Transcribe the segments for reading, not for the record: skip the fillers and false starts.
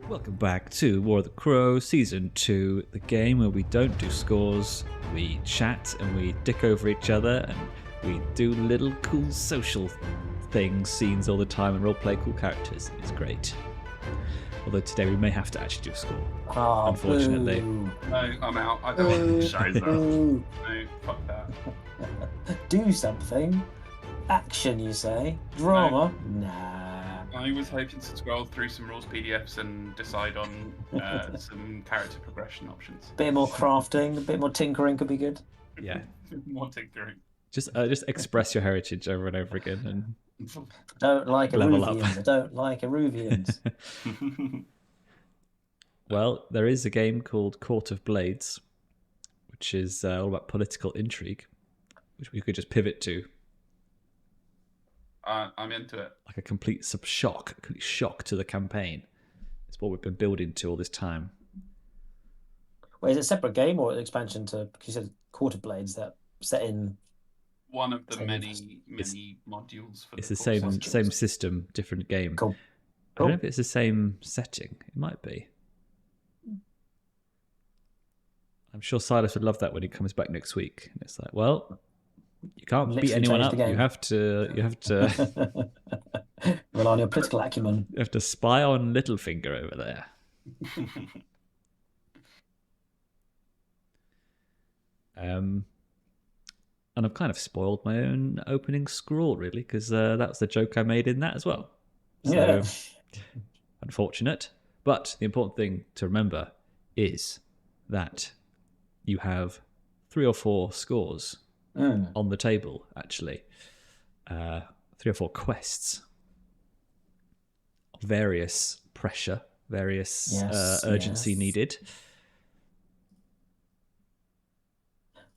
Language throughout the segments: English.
Welcome back to War of the Crow Season 2, the game where we don't do scores, we chat and we dick over each other and we do little cool social things, scenes all the time and roleplay cool characters. It's great. Although today we may have to actually do a score, unfortunately. No, I'm out. I don't want to show that. No, fuck that. Do something. Action, you say? Drama? Nah. I was hoping to scroll through some rules PDFs and decide on some character progression options. Bit more crafting, a bit more tinkering could be good. Yeah. More tinkering. Just express your heritage over and over again and Don't like level up. Eruvians. I don't like Eruvians. Well, there is a game called Court of Blades, which is all about political intrigue, which we could just pivot to. I'm into it. Like a complete shock to the campaign. It's what we've been building to all this time. Wait, is it a separate game or an expansion to, because you said Court of Blades, that set in... One of the many modules for it's the same system, different game. Cool. I don't know if it's the same setting. It might be. I'm sure Silas would love that when he comes back next week. And it's like, well, you can't beat anyone up. You have to rely on your political acumen. You have to spy on Littlefinger over there. And I've kind of spoiled my own opening scrawl, really, because that's the joke I made in that as well. So, yeah. Unfortunate. But the important thing to remember is that you have 3 or 4 scores on the table, actually. 3 or 4 quests of various pressure, various urgency needed.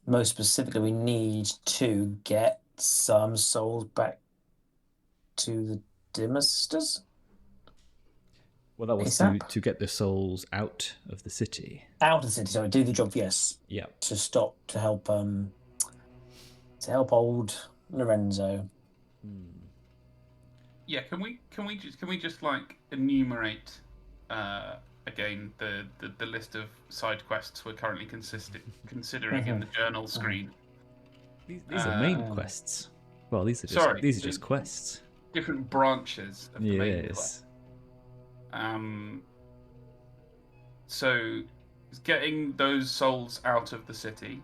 Most specifically, we need to get some souls back to the Dimmer Sisters. Well, that was to get the souls out of the city. Out of the city, sorry. Do the job, yes. Yeah. To help old Lorenzo. Yeah, can we just like enumerate again the list of side quests we're currently considering in the journal screen? These are main quests. Well, these are just quests. Different branches of the main quest. So getting those souls out of the city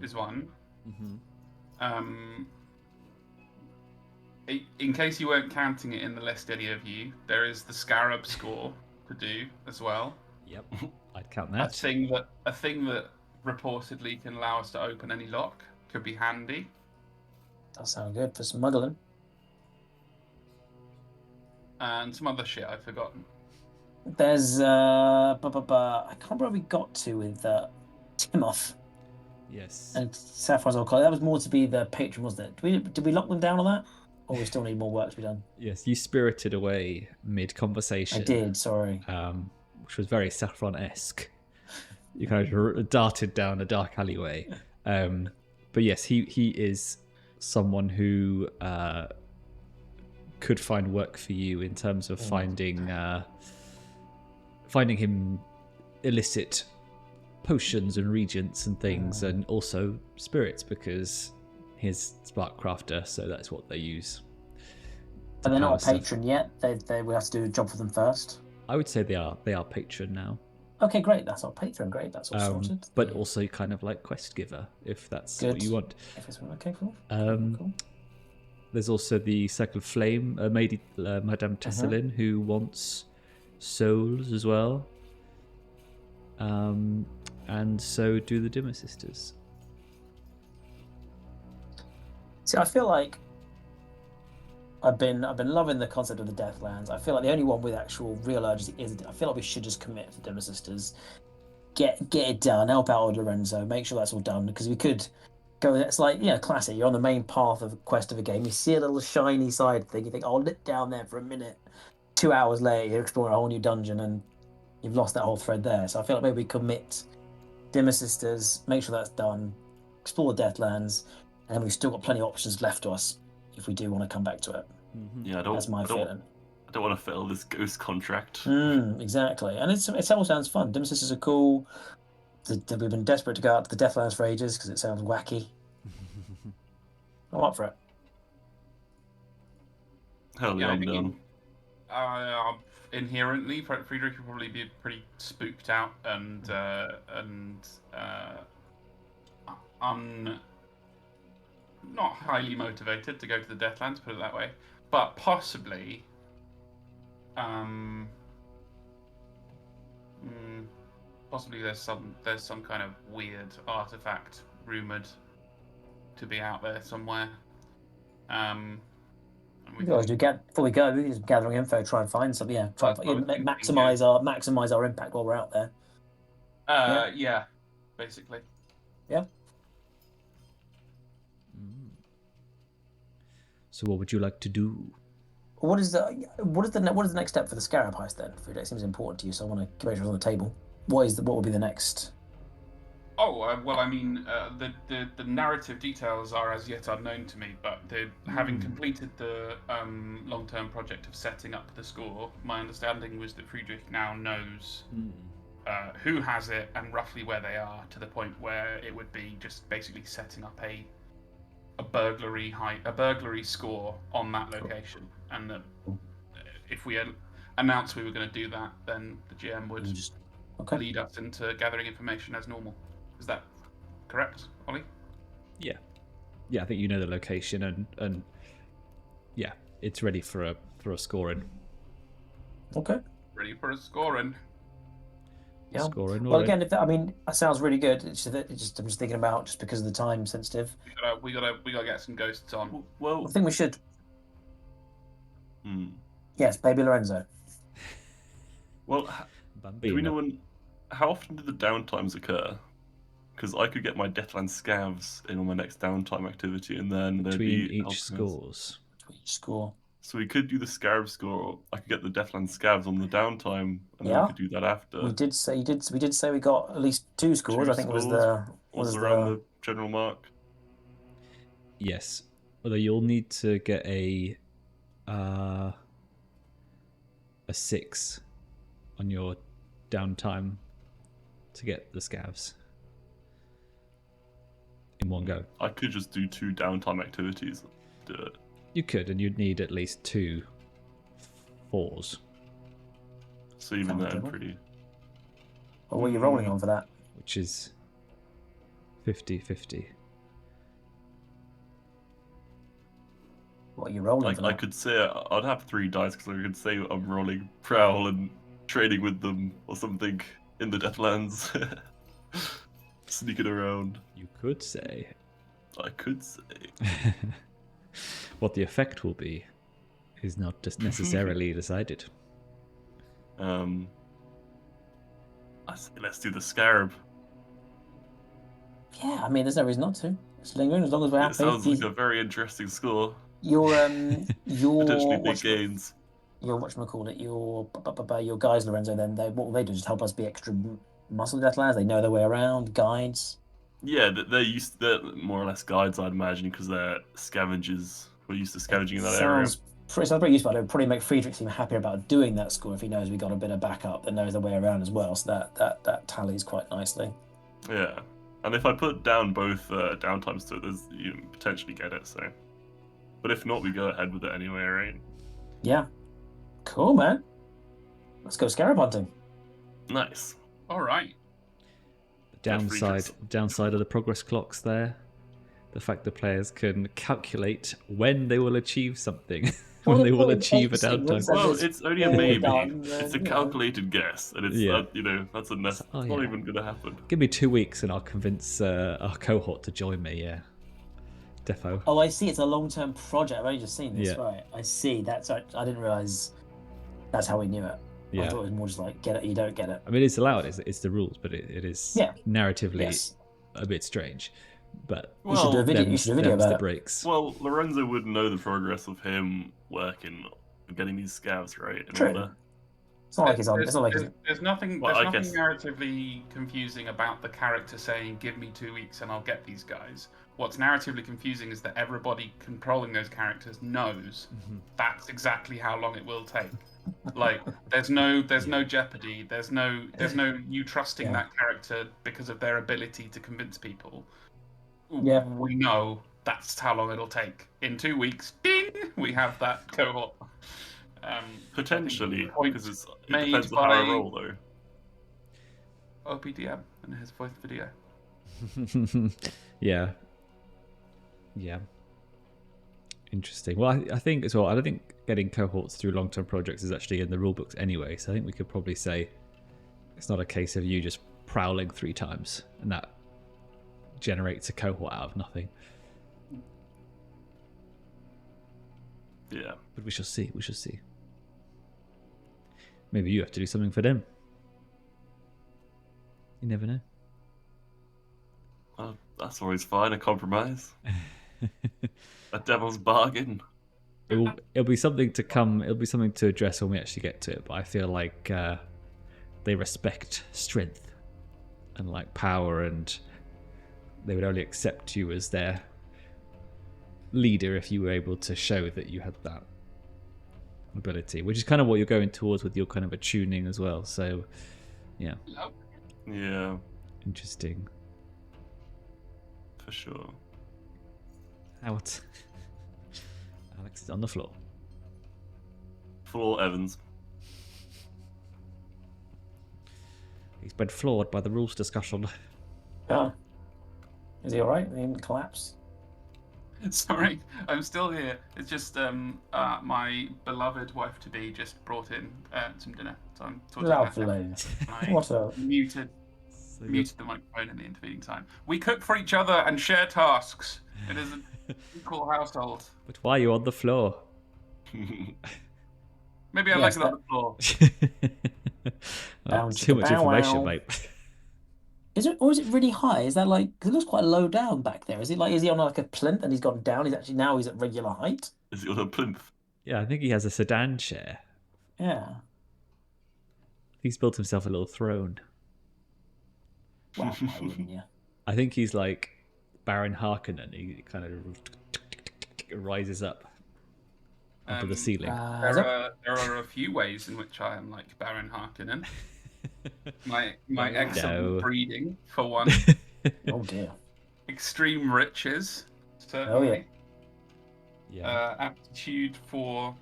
is one. Mm-hmm. In case you weren't counting it in the list, any of you, there is the Scarab score to do as well. Yep, I'd count that. A thing that reportedly can allow us to open any lock could be handy. That sounds good for smuggling. And some other shit I've forgotten. There's I can't remember where we got to with Timoth. Yes. And Saffron's old colleague. That was more to be the patron, wasn't it? Did we lock them down on that? Or we still need more work to be done? Yes, you spirited away mid-conversation. I did, sorry. Which was very Saffron-esque. You kind of darted down a dark alleyway. But yes, he is someone who could find work for you in terms of finding him illicit potions and regents and things, and also spirits, because he's spark crafter, so that's what they use. But they're not a patron yet. They we have to do a job for them first. I would say they are patron now. Okay, great. That's our patron. Great. That's all sorted. But also kind of like quest giver, if that's what you want. Okay, cool. Cool. There's also the Circle of Flame, Madame Tesselin, who wants souls as well. And so do the Dimmer Sisters. See, I feel like I've been loving the concept of the Deathlands. I feel like the only one with actual real urgency is. I feel like we should just commit to Dimmer Sisters, get it done, help out old Lorenzo, make sure that's all done, because we could go. It's like classic. You're on the main path of a quest of a game. You see a little shiny side thing. You think, I'll nip down there for a minute. 2 hours later, you're exploring a whole new dungeon, and you've lost that whole thread there. So I feel like maybe we commit Dimmer Sisters, make sure that's done, explore the Deathlands, and then we've still got plenty of options left to us if we do want to come back to it. Yeah, that's my feeling. I don't want to fail this ghost contract. Exactly, and it all sounds fun. Dim Sisters are cool. We've been desperate to go out to the Deathlands for ages because it sounds wacky. I'm up for it. Hell yeah, I'm down. Inherently, Friedrich would probably be pretty spooked out and not highly motivated to go to the Deathlands, put it that way. But possibly, possibly there's some kind of weird artifact rumored to be out there somewhere. Before we go, we can just gather info, try and find something. Yeah, maximize our impact while we're out there. Yeah, basically. Yeah. So what would you like to do? What is the next step for the Scarab heist then? It seems important to you, so I want to make sure it's on the table. What would be the next? Oh well, I mean, the narrative details are as yet unknown to me. But having completed the long-term project of setting up the score, my understanding was that Friedrich now knows who has it and roughly where they are, to the point where it would be just basically setting up a burglary score on that location. And if we announced we were going to do that, then the GM would lead us into gathering information as normal. Is that correct, Ollie? Yeah, I think you know the location, and yeah, it's ready for a scoring. Okay. Ready for a scoring. Yeah. Scoring. Well, again, that sounds really good. I'm just thinking about, just because of the time sensitive. We gotta get some ghosts on. Well, I think we should. Yes, baby Lorenzo. Well, do we know how often do the downtimes occur? Because I could get my Deathland Scavs in on my next downtime activity, and then there'd between be each scores. Each score. So we could do the Scarab score. I could get the Deathland Scavs on the downtime, and then we could do that after. We did say we got at least 2 scores. I think was around the general mark. Yes, although you'll need to get a 6 on your downtime to get the Scavs in one go. I could just do 2 downtime activities. Do it. You could, and you'd need at least 2 4s. So even then, pretty. Well, what are you rolling on for that? Which is 50-50. What are you rolling for? I could say I'd have 3 dice, because I could say I'm rolling Prowl and trading with them or something in the Deathlands. Sneaking around. You could say. I could say. What the effect will be is not just necessarily decided. I say let's do the Scarab. Yeah, I mean, there's no reason not to. It's lingering as long as we're happy. It sounds like a very interesting score. Your potentially big gains. Your whatchamacallit, your guys, Lorenzo. Then what will they do? Just help us be extra muscle Deathlands. They know their way around. Guides. Yeah, they're more or less guides, I'd imagine, because they're scavengers. We're used to scavenging in that area. Sounds pretty useful. It would probably make Friedrich seem happier about doing that score if he knows we got a bit of backup that knows their way around as well. So that tallies quite nicely. Yeah, and if I put down both downtimes to it, you potentially get it. So, but if not, we go ahead with it anyway, right? Yeah. Cool, man. Let's go scarab hunting. Nice. All right. Downside of the progress clocks there, the fact that players can calculate when they will achieve something, when they will achieve a downtime. Well, it's only a maybe. It's a calculated guess, and it's that's not even going to happen. Give me 2 weeks, and I'll convince our cohort to join me. Yeah, defo. Oh, I see. It's a long-term project. I've only just seen this. Yeah. Right. I see. That's right. I didn't realize that's how we knew it. Yeah. I thought it was more just like get it, you don't get it. I mean, it's allowed. It's the rules, but it is narratively a bit strange. But you should do a video about the breaks. Well, Lorenzo would know the progress of him working, getting these scavs right in True. order. It's not like he's on. It's not like there's nothing narratively confusing about the character saying, "Give me 2 weeks and I'll get these guys." What's narratively confusing is that everybody controlling those characters knows that's exactly how long it will take. Like, there's no jeopardy. There's no you trusting that character because of their ability to convince people. Yeah, we know that's how long it'll take. In 2 weeks, ding, we have that cohort. Potentially, because it depends on how I roll, though. OPDM and his voice video. Yeah. Interesting. Well, I think as well, I don't think getting cohorts through long-term projects is actually in the rulebooks anyway, so I think we could probably say it's not a case of you just prowling 3 times and that generates a cohort out of nothing. Yeah. But we shall see. Maybe you have to do something for them. You never know. Well, that's always fine, a compromise. A devil's bargain. It'll be something to come. It'll be something to address when we actually get to it. But I feel like they respect strength and like power, and they would only accept you as their leader if you were able to show that you had that ability, which is kind of what you're going towards with your kind of attuning as well. So, yeah. Yeah. Interesting. For sure. Alex is on the floor. Floor Evans. He's been floored by the rules discussion. Oh. Is he alright? He didn't collapse? Sorry, I'm still here. It's just my beloved wife-to-be just brought in some dinner. So I'm talking Lovely. What a... muted the microphone in the intervening time. We cook for each other and share tasks. It is an equal household. But why are you on the floor? Maybe I like it on the floor. Too much information, mate. Is it really high? Is that like? Cause it looks quite low down back there. Is he on like a plinth and he's gone down? He's at regular height. Is he on a plinth? Yeah, I think he has a sedan chair. Yeah. He's built himself a little throne. Well, why wouldn't you? I think he's like Baron Harkonnen. He kind of rises up onto the ceiling. There are a few ways in which I am like Baron Harkonnen. My excellent breeding, for one. Oh dear. Extreme riches, certainly. Oh yeah. Yeah. Aptitude for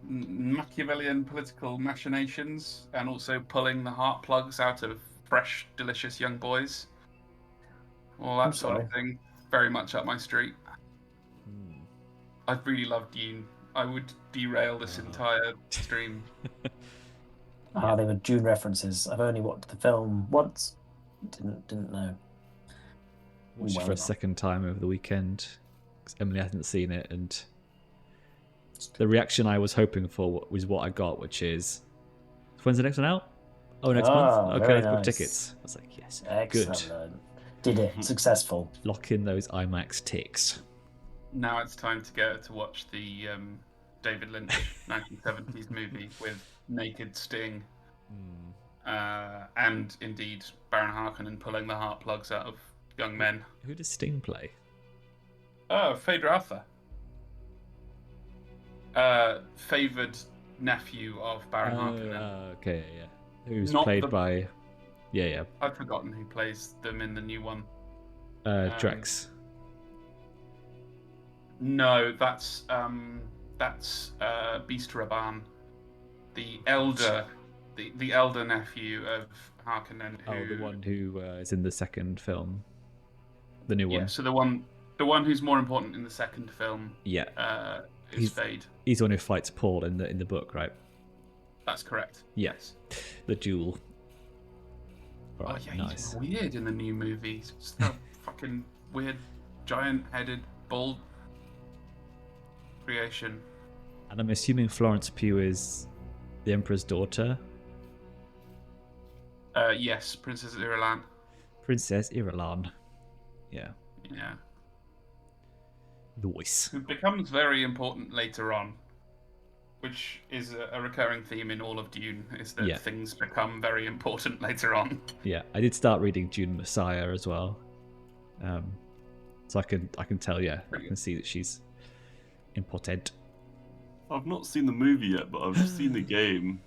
Machiavellian political machinations, and also pulling the heart plugs out of fresh, delicious young boys. All that sort of thing. Very much up my street. I really love Dune. I would derail this entire stream. They were Dune references. I've only watched the film once. Didn't know. Watched it for a second time over the weekend because Emily hadn't seen it, and the reaction I was hoping for was what I got, which is, when's the next one out? Oh, next month? Okay, let's book tickets. I was like, yes, excellent. Good. Did it. Successful. Lock in those IMAX ticks. Now it's time to go to watch the David Lynch 1970s movie with naked Sting. And indeed Baron Harkonnen pulling the heart plugs out of young men. Who does Sting play? Oh, Phaedra Arthur. Favoured nephew of Baron Harkonnen. Okay, yeah. Who's played by... Yeah. I've forgotten who plays them in the new one. Drax. No, that's Beast Raban, the elder nephew of Harkonnen. The one who is in the second film, the new one. Yeah, so the one who's more important in the second film. Yeah. Is Fade. He's the one who fights Paul in the book, right? That's correct. Yes. The duel. Right, nice. He's weird in the new movie. He's just a fucking weird, giant-headed, bald creation. And I'm assuming Florence Pugh is the Emperor's daughter. Yes, Princess Irulan. Princess Irulan. Yeah. Yeah. Voice. Who becomes very important later on. which is a recurring theme in all of Dune, is that Yeah. things become very important later on. Yeah, I did start reading Dune Messiah as well, so I can tell. Yeah, I can see that she's important. I've not seen the movie yet, but I've seen the game.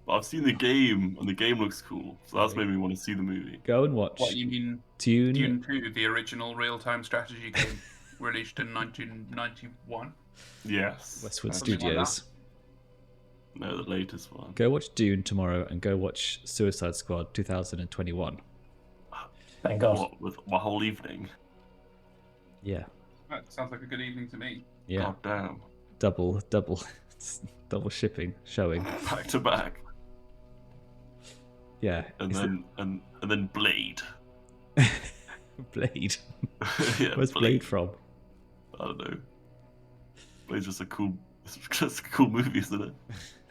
I've seen the game, and the game looks cool, so that's made me want to see the movie. Go and watch. What, you mean Dune? Dune 2, the original real-time strategy game, released in 1991? Yes. Westwood Something like Studios. No, the latest one. Go watch Dune tomorrow, and go watch Suicide Squad 2021. Thank God. What, with my whole evening? Yeah, That sounds like a good evening to me. yeah. God damn. Double shipping showing. Back to back. Yeah, And then and then Blade. Blade. Yeah, Where's Blade from? I don't know. Blade's just a cool movie, isn't it?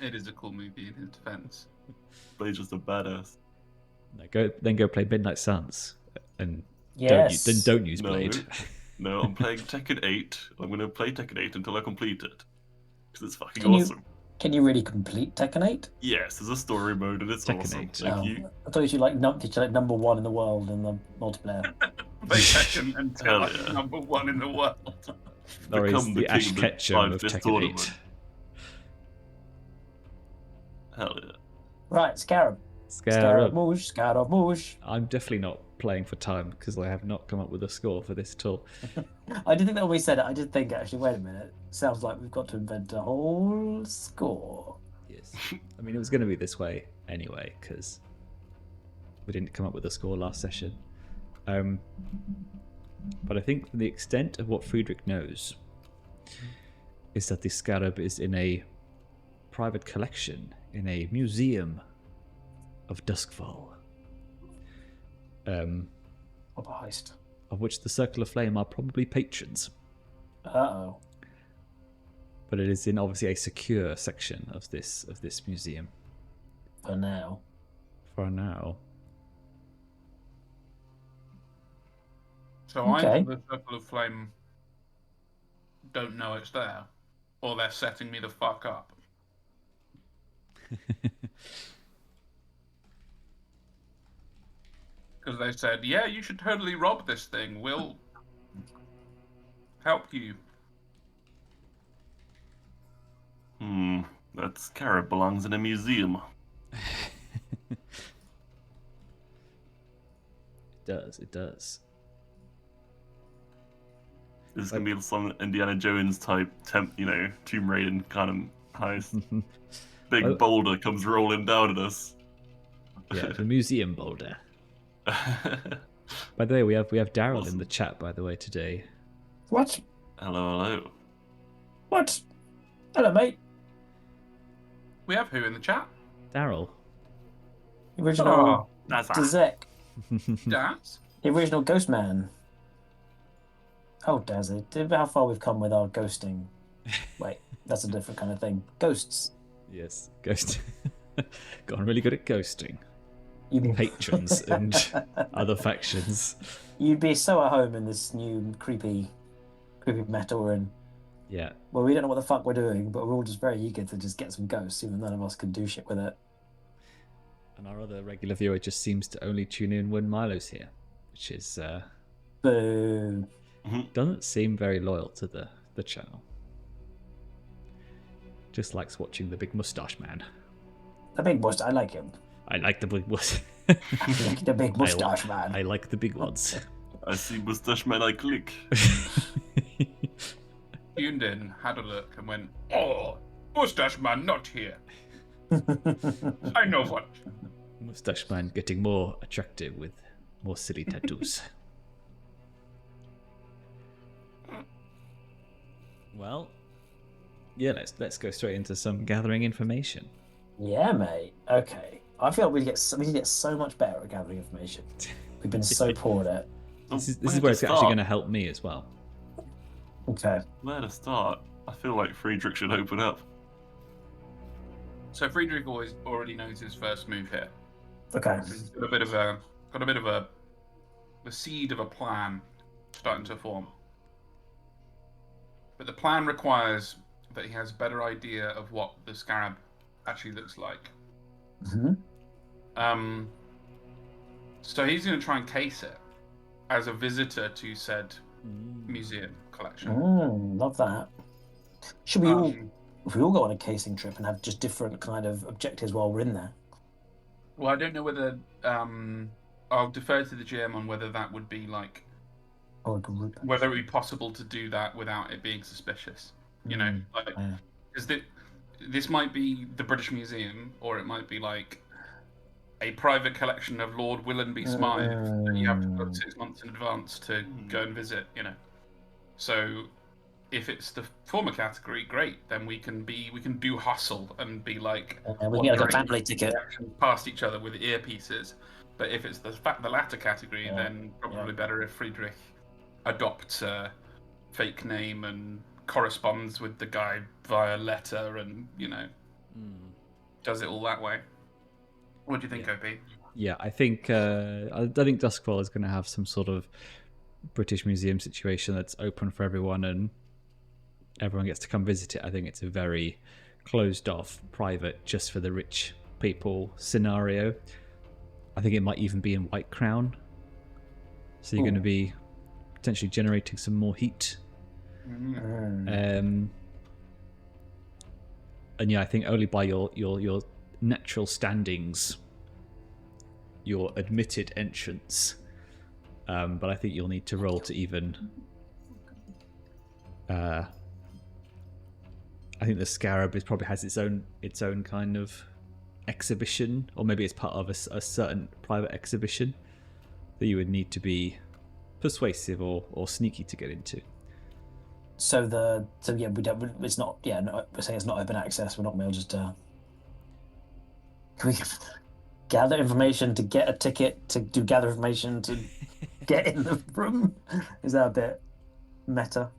It is a cool movie in his defense. Blade's just a badass. No, go play Midnight Suns, and Yes. don't use No. Blade. No, I'm playing Tekken 8. I'm going to play Tekken 8 until I complete it. Because it's fucking Can you- awesome. Can you really complete Tekken 8? Yes, there's a story mode and it's Tekken awesome. 8. Thank you. I thought you like number one in the world in the multiplayer. Play Tekken until Hell I'm yeah. number one in the world. Laurie's Become the the Ash king of the Ketchum Five of Fist Tekken tournament. 8. Hell yeah. Right, Scarab. Scarab. Scarab Mouche. I'm definitely not playing for time because I have not come up with a score for this at all. I did think that when we said it, I did think actually, wait a minute. Sounds like we've got to invent a whole score. Yes. I mean, it was going to be this way anyway because we didn't come up with a score last session. But I think the extent of what Friedrich knows is that the scarab is in a private collection in a museum of Duskfall, What a heist. of which the Circle of Flame are probably patrons. Uh-oh. But it is in obviously a secure section of this museum For now. for now. So Okay. either the Circle of Flame don't know it's there, or they're setting me the fuck up. Because they said, yeah, you should totally rob this thing. We'll help you. That scarab belongs in a museum. It does. This is going to be some Indiana Jones type, Tomb Raider kind of heist. Big Oh. boulder comes rolling down at us. Yeah, the museum boulder. By the way, we have Daryl in the chat, by the way, today. What? Hello. What? Hello, mate. We have who in the chat? Daryl. The original That's Dazek. Daz? The original Ghost Man. Oh, Dazzy. How far we've come with our ghosting. Wait, that's a different kind of thing. Ghosts. Yes, ghost. Gotten really good at ghosting You'd be, patrons and other factions. you'd be so at home in this new creepy meta we're in. Yeah, Well, we don't know what the fuck we're doing, but we're all just very eager to just get some ghosts, even none of us can do shit with it. and our other regular viewer just seems to only tune in when Milo's here, which is Boo. doesn't seem very loyal to the channel. Just likes watching the big mustache man. The big mustache, I like him. I like the big mustache. The big mustache man. I like the big ones. I see mustache man, I click. Tuned in, had a look, and went, oh, Mustache Man not here. I know what. Mustache man getting more attractive with more silly tattoos. Well, yeah, let's go straight into some gathering information. Yeah, mate. Okay. I feel like we need to get so much better at gathering information. We've been so poor at it. This is where it's actually going to help me as well. Okay. Where to start? I feel like Friedrich should open up. So Friedrich already knows his first move here. Okay. He's got a bit of the seed of a plan starting to form. But the plan requires that he has a better idea of what the Scarab actually looks like. Mm-hmm. So he's going to try and case it as a visitor to said museum collection. Love that. Should we all, if we all go on a casing trip and have just different kind of objectives while we're in there? Well, I don't know whether I'll defer to the GM on whether that would be like, whether it would be possible to do that without it being suspicious. You know, like, because this might be the British Museum, or it might be like a private collection of Lord Willoughby Smythe that you have to book 6 months in advance to go and visit. You know, so if it's the former category, great. Then we can do hustle and be like, we get like a family ticket past each other with earpieces. But if it's the latter category, then probably better if Friedrich adopts a fake name and corresponds with the guy via letter, and does it all that way. What do you think, OP? Yeah, I think Duskfall is going to have some sort of British Museum situation that's open for everyone, and everyone gets to come visit it. I think it's a very closed off, private, just for the rich people scenario. I think it might even be in Whitecrown, so you're going to be potentially generating some more heat. And yeah, I think only by your natural standings, your admitted entrance. But I think you'll need to roll to even. I think the Scarab probably has its own kind of exhibition, or maybe it's part of a certain private exhibition that you would need to be persuasive or sneaky to get into. So we don't. It's not. Yeah, no, we're saying it's not open access. We're not going to just. Can we gather information to get a ticket to gather information to get in the room? Is that a bit meta?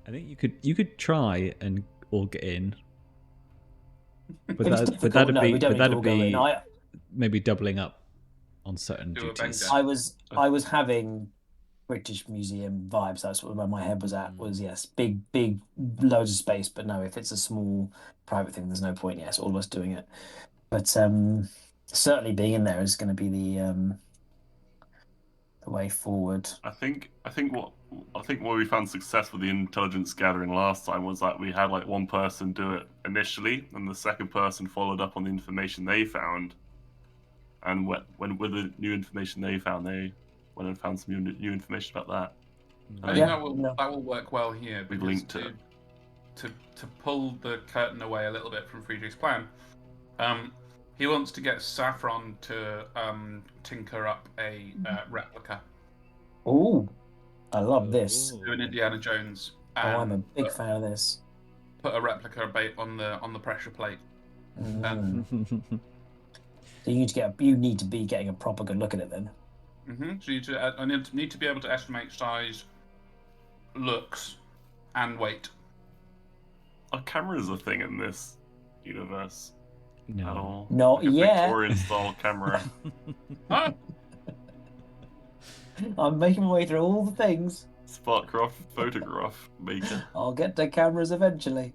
I think you could try and all get in, but that'd be maybe doubling up on certain duties. I was having British Museum vibes. That's where my head was at. Was yes, big loads of space, but no, if it's a small private thing, there's no point. Yes, all of us doing it, but certainly being in there is going to be the way forward. I think where we found success with the intelligence gathering last time was that we had like one person do it initially, and the second person followed up on the information they found. And when with the new information they found, they went and found some new information about that. I think that will work well here. We've linked it to pull the curtain away a little bit from Friedrich's plan. He wants to get Saffron to tinker up a replica. Oh, I love this. Do an Indiana Jones. I'm a big fan of this. Put a replica on the pressure plate. So you need to be getting a proper good look at it then. So I need to be able to estimate size, looks, and weight. Are cameras a thing in this universe? No. At all? Not yet. Victorian style camera. I'm making my way through all the things. Sparkcraft photograph maker. I'll get to cameras eventually.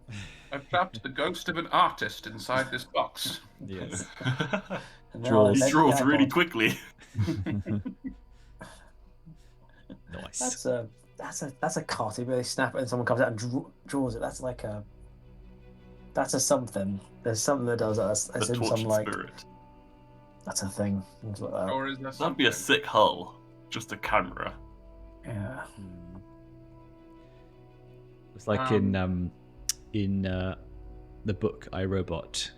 I've trapped the ghost of an artist inside this box. Yes. Draws really quickly. Nice. That's a cartoon where they snap it and someone comes out and draws it. That's a something. There's something that does that. That's in some like. Spirit. That's a thing. Things like that. Or is there That'd be a sick hull. Just a camera. Yeah. It's like in the book I, Robot,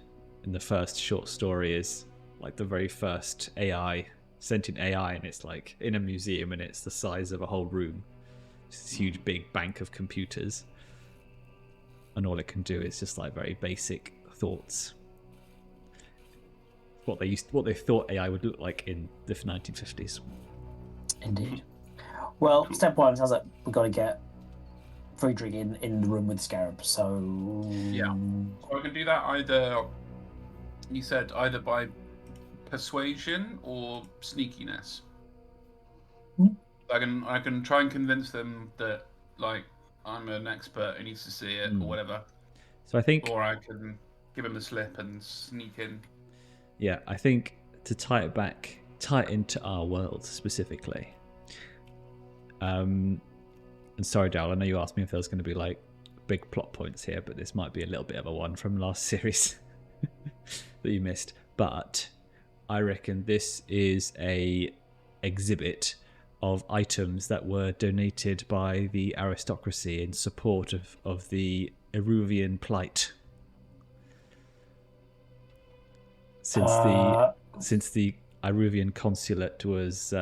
in the first short story is like the very first sentient AI, and it's like in a museum and it's the size of a whole room. It's this huge big bank of computers. And all it can do is just like very basic thoughts. What they thought AI would look like in the 1950s. Indeed. Well, cool. Step one sounds like we've got to get Friedrich in the room with Scarab. So yeah, so I can do that either. You said either by persuasion or sneakiness. I can try and convince them that like I'm an expert who needs to see it or whatever. So I think, Or I can give him the slip and sneak in. yeah, I think to tie it into our world specifically. And sorry, Dal, I know you asked me if there was going to be like big plot points here, but this might be a little bit of a one from last series that you missed. But I reckon this is a exhibit of items that were donated by the aristocracy in support of the Eruvian plight. Since the Iruvian consulate was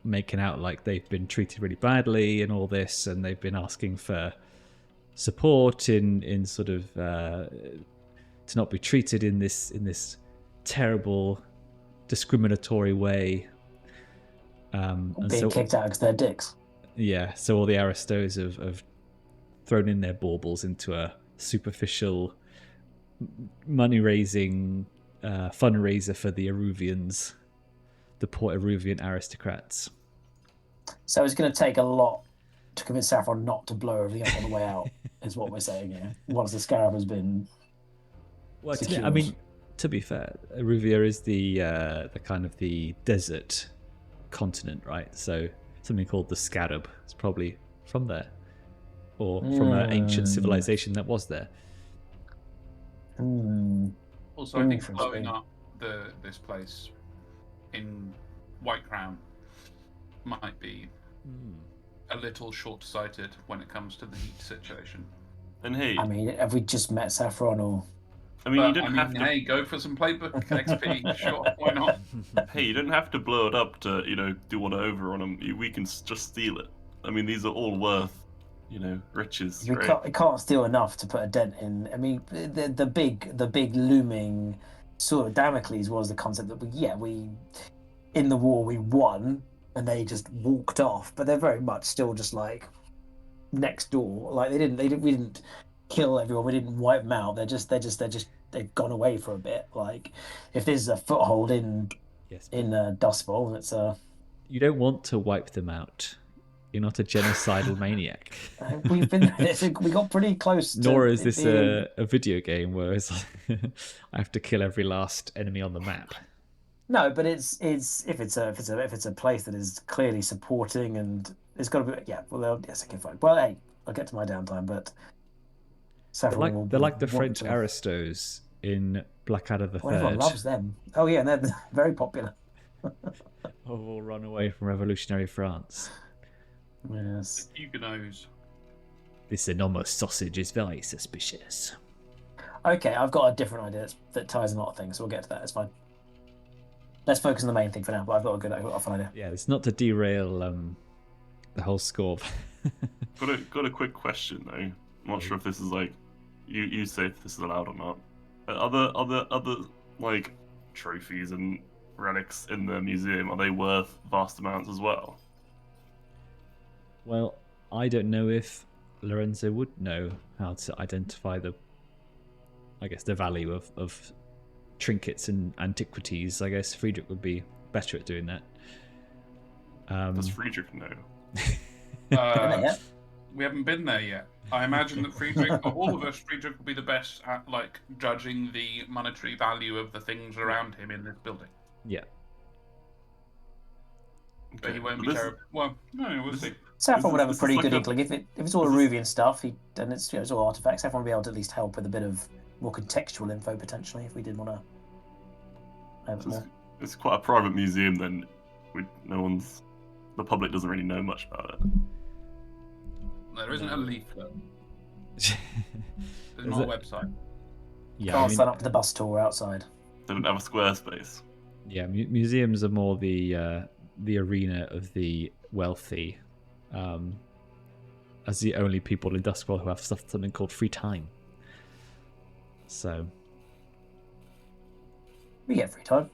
making out like they've been treated really badly and all this, and they've been asking for support in sort of to not be treated in this terrible discriminatory way. And being kicked out because they're dicks. Yeah, so all the aristos have thrown in their baubles into a superficial money-raising fundraiser for the Eruvians, the poor Eruvian aristocrats. So it's going to take a lot to convince Saffron not to blow everything up on the way out, is what we're saying here. Once the Scarab has been secured. I mean, to be fair, Eruvia is the kind of the desert continent, right? So something called the Scarab is probably from there, or from an ancient civilization that was there. Also, I think blowing up this place in Whitecrown might be a little short-sighted when it comes to the heat situation. And hey, I mean, have we just met Saffron or? I mean, you don't have to. Hey, go for some playbook XP. Sure, why not? Hey, you don't have to blow it up to, do one over on them. We can just steal it. I mean, these are all worth, riches. We can't steal enough to put a dent in. I mean, the big looming sort of Damocles was the concept that we in the war we won and they just walked off, but they're very much still just like next door. Like we didn't kill everyone, we didn't wipe them out. They've gone away for a bit. Like if there's a foothold in Dust Bowl, it's a. You don't want to wipe them out. You're not a genocidal maniac. We got pretty close. Nor is this a video game where it's like, I have to kill every last enemy on the map. No, but it's if it's a place that is clearly supporting and it's got to be yes, okay, fine. Well, hey, I'll get to my downtime, but they're like the French aristos in Blackadder the Third. Everyone loves them. Oh yeah, and they're very popular. All run away from revolutionary France. Yes. Huguenots. This enormous sausage is very suspicious. Okay, I've got a different idea that ties in a lot of things, so we'll get to that. It's fine. Let's focus on the main thing for now, but I've got a fun idea. Yeah, it's not to derail the whole score. Got a quick question though. I'm not sure if this is like you say if this is allowed or not. Other like trophies and relics in the museum, are they worth vast amounts as well? Well, I don't know if Lorenzo would know how to identify the value of trinkets and antiquities. I guess Friedrich would be better at doing that. Does Friedrich know? We haven't been there yet. I imagine that Friedrich, of all of us, Friedrich will be the best at like judging the monetary value of the things around him in this building. Yeah. Okay. But he won't be terrible. Well, no, we'll see. Saffron would have a pretty good inkling. If it's all Eruvian stuff, then it's all artifacts. Saffron would be able to at least help with a bit of more contextual info potentially if we did want to have it more. It's quite a private museum then. The public doesn't really know much about it. There isn't a leaflet. There's not a website. Yeah, Can't sign up to the bus tour outside. They don't have a Squarespace. Yeah, museums are more the arena of the wealthy, as the only people in Dustbowl who have something called free time. So we get free time.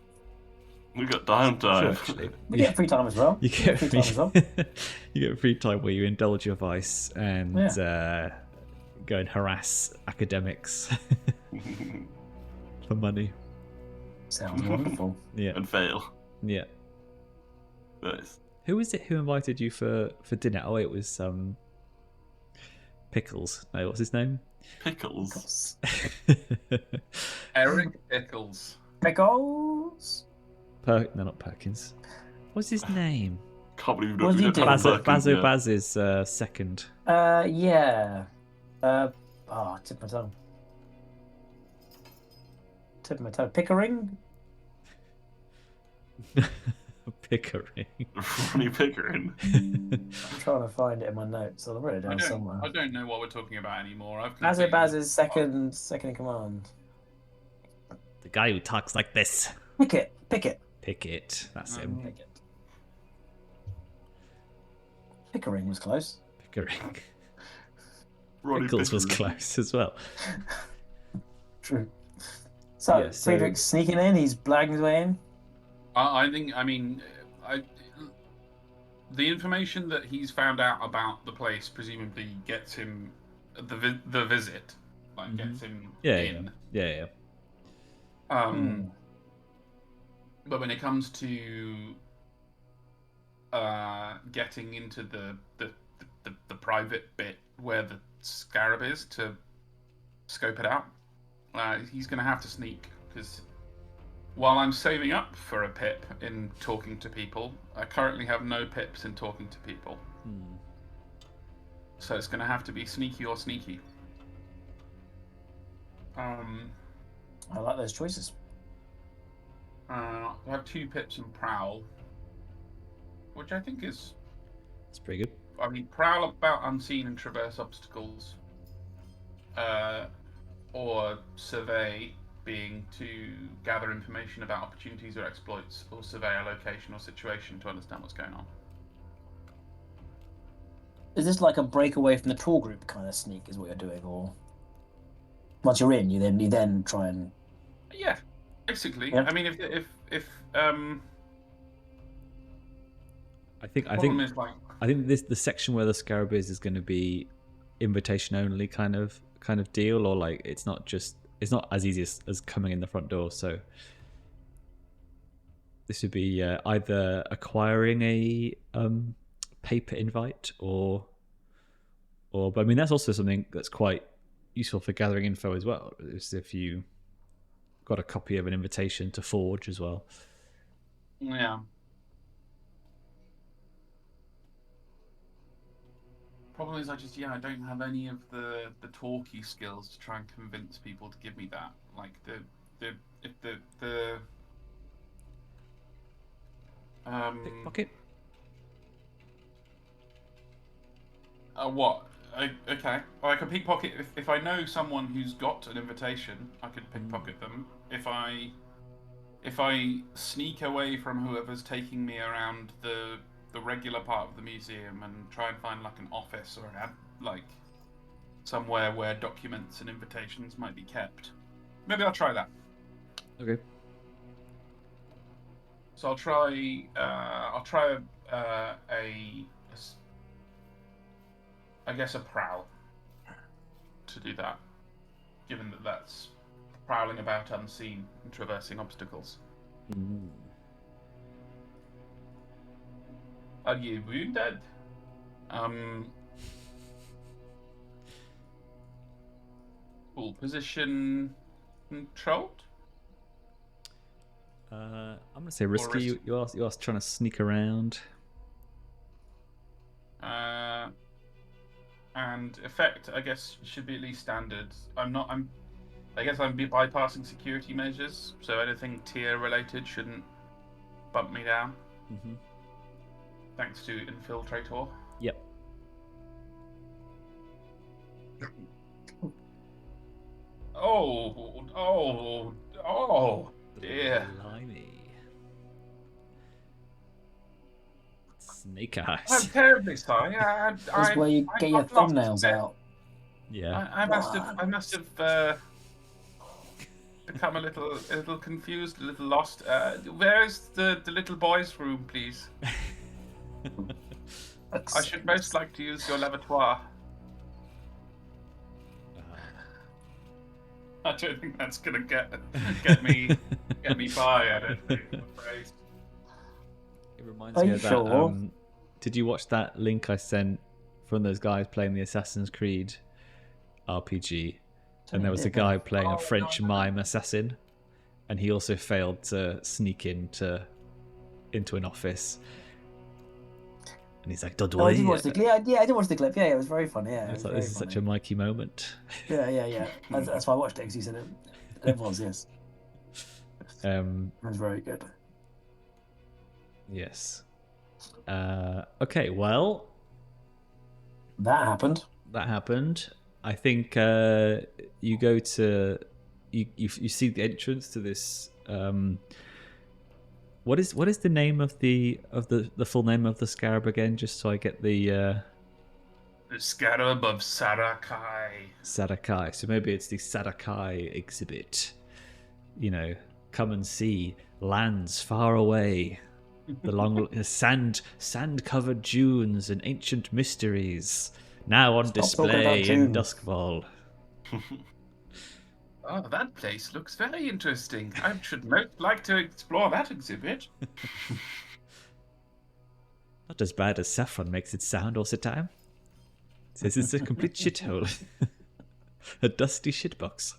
We got downtime. Sure, we get free time as well. You get free time as well. You get free time where you indulge your vice and go and harass academics for money. Sounds wonderful. Yeah. And fail. Yeah. Nice. Who was it who invited you for dinner? Oh, it was Pickles. No, what's his name? Pickles. Eric Pickles. Pickles. No, not Perkins. What's his name? Can't believe What we did he don't have do? Perkins Bazo yet. Baz's second. Yeah. Tip of my tongue. Tip of my tongue. Pickering? Pickering. Ronnie Pickering. I'm trying to find it in my notes. I'll write it down somewhere. I don't know what we're talking about anymore. I've Bazo completely- Baz's second in command. The guy who talks like this. Pickett. Pickett. That's him. Pickett. Pickering was close. Pickering. Ronnie Pickles was Pickering. close as well. True. So, Yeah, so- Friedrich's sneaking in. He's blagging his way in. The information that he's found out about the place presumably gets him the visit, like gets him in. Yeah. But when it comes to getting into the private bit where the scarab is to scope it out, he's going to have to sneak, because while I'm saving up for a pip in talking to people, I currently have no pips in talking to people. So it's going to have to be sneaky or sneaky. I like those choices. I have 2 pips in prowl, which I think is... That's pretty good. I mean, prowl about unseen and traverse obstacles, or survey being to gather information about opportunities or exploits, or survey a location or situation to understand what's going on. Is this like a break away from the tour group kind of sneak is what you're doing, or once you're in, you then try and... Yeah, basically. Yeah. I mean, if I think problem is like... I think the section where the scarab is going to be invitation only kind of deal, or like it's not as easy as coming in the front door. So this would be either acquiring a paper invite or but I mean that's also something that's quite useful for gathering info as well, is if you got a copy of an invitation to forge as well. Yeah. Problem is, I don't have any of the talky skills to try and convince people to give me that. Like Pickpocket. What? Okay. Well, I can pickpocket if I know someone who's got an invitation. I could pickpocket them. If I sneak away from whoever's taking me around the regular part of the museum and try and find like an office or somewhere where documents and invitations might be kept. Maybe I'll try that. Okay. So I'll try I guess a prowl to do that, given that that's prowling about unseen and traversing obstacles. Are you wounded? Full position controlled? I'm gonna say risky. You are trying to sneak around. And effect, I guess, should be at least standard. I guess I'm bypassing security measures, so anything tier related shouldn't bump me down. Thanks to Infiltrator. Yep. Oh dear. Blimey. Snake eyes. I'm terribly sorry. That's where you get your thumbnails out. Yeah. I must have become a little confused, a little lost. Where's the little boy's room, please? I should most like to use your lavatory. I don't think that's gonna get me by. I don't think. I'm afraid. It reminds Are me you of that. sure? Did you watch that link I sent from those guys playing the Assassin's Creed RPG, and there was a guy playing a French mime assassin, and he also failed to sneak into an office. And he's like, "Don't Oh, I worry." did watch the clip. Yeah, I did watch the clip. Yeah, it was very funny. Yeah, It's like, this is such a Mikey moment. Yeah. That's why I watched it, because you said it. It was, yes. It was very good. Yes. Okay, well, That happened. I think you go to you see the entrance to this. What is the name of the full name of the scarab again? Just so I get the Scarab of Arac'kai. Arac'kai. So maybe it's the Arac'kai exhibit. You know, come and see lands far away, the long sand-covered dunes and ancient mysteries now on display in Duskfall. Oh, that place looks very interesting. I should like to explore that exhibit. Not as bad as Saffron makes it sound all the time. Says it's a complete shithole. A dusty shitbox.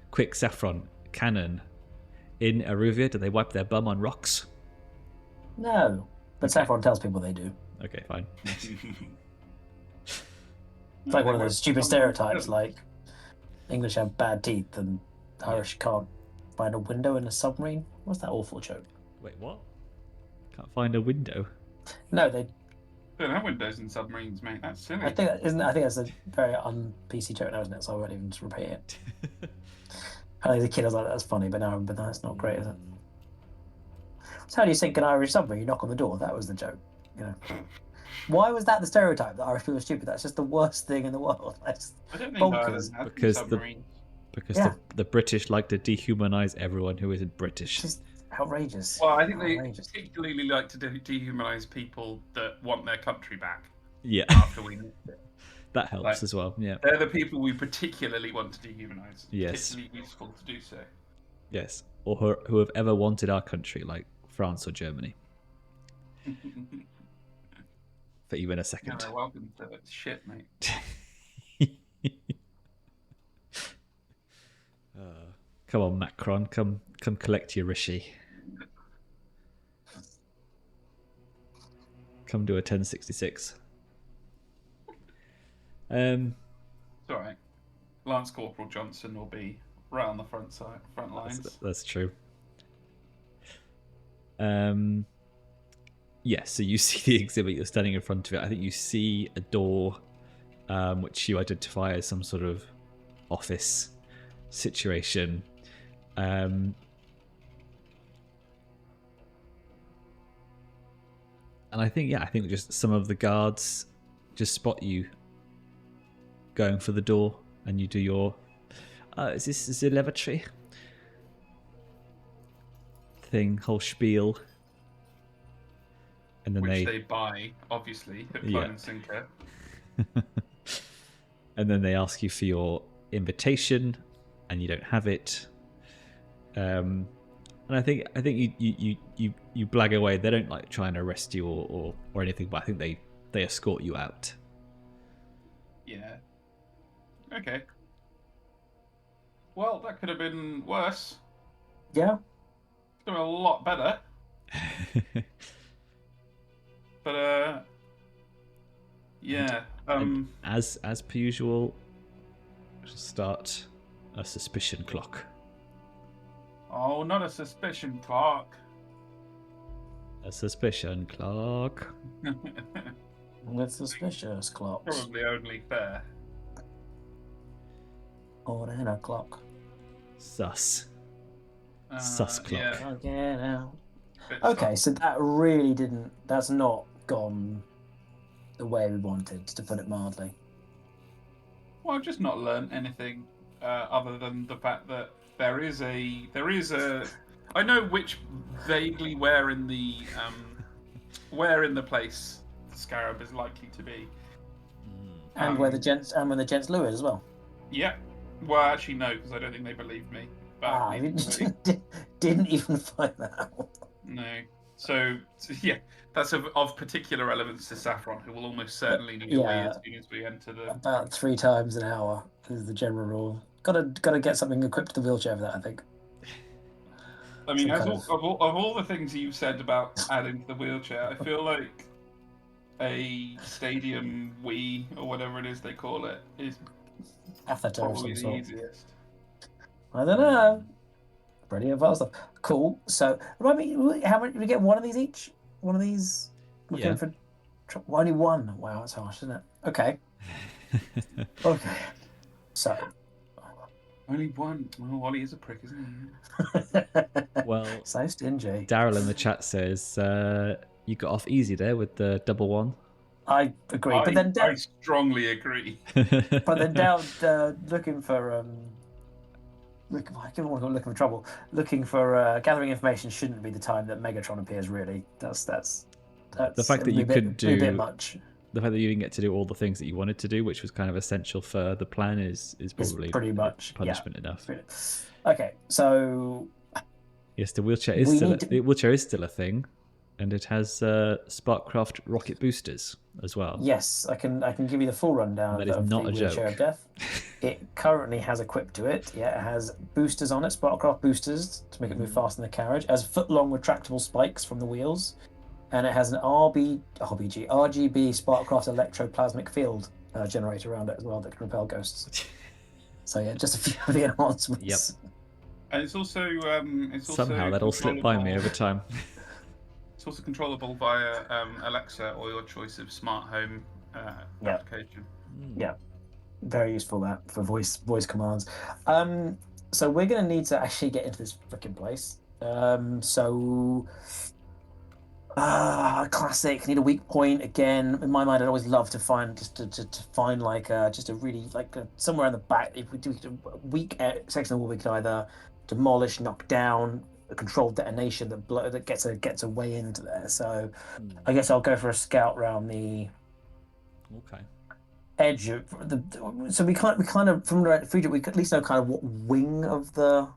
Quick, Saffron, canon. In Aruvia, do they wipe their bum on rocks? No, but Saffron tells people they do. Okay, fine. It's like one of those stupid stereotypes, like English have bad teeth and Irish can't find a window in a submarine. What's that awful joke? Wait, what? Can't find a window? No, they don't have windows in submarines, mate. That's silly. I think that's a very un-PC joke now, isn't it? So I won't even just repeat it. I think as a kid I was like, that's funny, but now that's not great, is it? So how do you sink an Irish submarine? You knock on the door. That was the joke, you know. Why was that the stereotype that Irish people are stupid? That's just the worst thing in the world. That's I don't think bonkers. Because the British like to dehumanize everyone who isn't British. Just outrageous. Well, I think they particularly like to dehumanize people that want their country back. Yeah. After we missed it. That helps as well, yeah. They're the people we particularly want to dehumanize. Yes. Particularly useful to do so. Yes. Or who have ever wanted our country, like France or Germany. For even a second. Yeah, welcome to shit, mate. Come on, Macron. Come collect your Rishi. Come do a 1066. It's alright. Lance Corporal Johnson will be right on the front lines. That's true. Yeah, so you see the exhibit, you're standing in front of it. I think you see a door, which you identify as some sort of office situation. And I think just some of the guards just spot you going for the door, and you do your, is this the lavatory thing, whole spiel. And then which they buy, obviously, at Clone and Sinker. And then they ask you for your invitation, and you don't have it. And I think you blag away. They don't like try and arrest you or anything, but I think they escort you out. Yeah. Okay. Well, that could have been worse. Yeah. Could have been a lot better. But yeah. And as per usual, we'll start a suspicion clock. Oh, not a suspicion clock. A suspicion clock. With suspicious clocks. Probably only fair. Or 10 o'clock. Sus clock. Yeah. Get out. Okay, so that's not gone the way we wanted, to put it mildly. Well, I've just not learned anything other than the fact that there is a I know which vaguely where in the place the Scarab is likely to be. And where the gents lure it as well. Yeah. Well, actually no, because I don't think they believe me. But you didn't even find that out. No. So yeah, that's of particular relevance to Saffron, who will almost certainly need a way as soon as we enter the. About 3 times an hour is the general rule. Gotta get something equipped to the wheelchair for that, I think. I mean, of all the things you've said about adding to the wheelchair, I feel like a stadium Wii or whatever it is they call it is probably the easiest. I don't know. Pretty advanced stuff. Cool. So, remind me, how many? We get one of these each. One of these. Looking for only one. Wow, that's harsh, isn't it? Okay. Okay. So. Only one. Well, Olly is a prick, isn't he? Well, so stingy. Daryl in the chat says you got off easy there with the double one. I agree, but then I strongly agree. But then down looking for I don't want to go looking for trouble. Looking for gathering information shouldn't be the time that Megatron appears. Really, that's the fact that you could do a bit much. The fact that you didn't get to do all the things that you wanted to do, which was kind of essential for the plan, is probably pretty much punishment enough. Okay, so yes, the wheelchair is still a thing, and it has Sparkcraft rocket boosters as well. Yes, I can give you the full rundown of the wheelchair of death. It currently has equipped to it. Yeah, it has boosters on it, Sparkcraft boosters to make it move fast in the carriage. It has foot-long retractable spikes from the wheels, and it has an RGB Sparkcraft electroplasmic field generator around it as well that can repel ghosts. So yeah, just a few of the enhancements. Yep. And it's also somehow that all slipped by me over time. It's also controllable via Alexa or your choice of smart home application. Yeah, very useful that for voice commands. So we're going to need to actually get into this freaking place. Classic. Need a weak point again. In my mind, I'd always love to find to find like just a really somewhere in the back. If we do a weak section of the wall, we could either demolish, knock down, a controlled detonation that gets a way into there. So I guess I'll go for a scout around the edge of the. So we kind of from Friedrich, we could at least know kind of what wing of the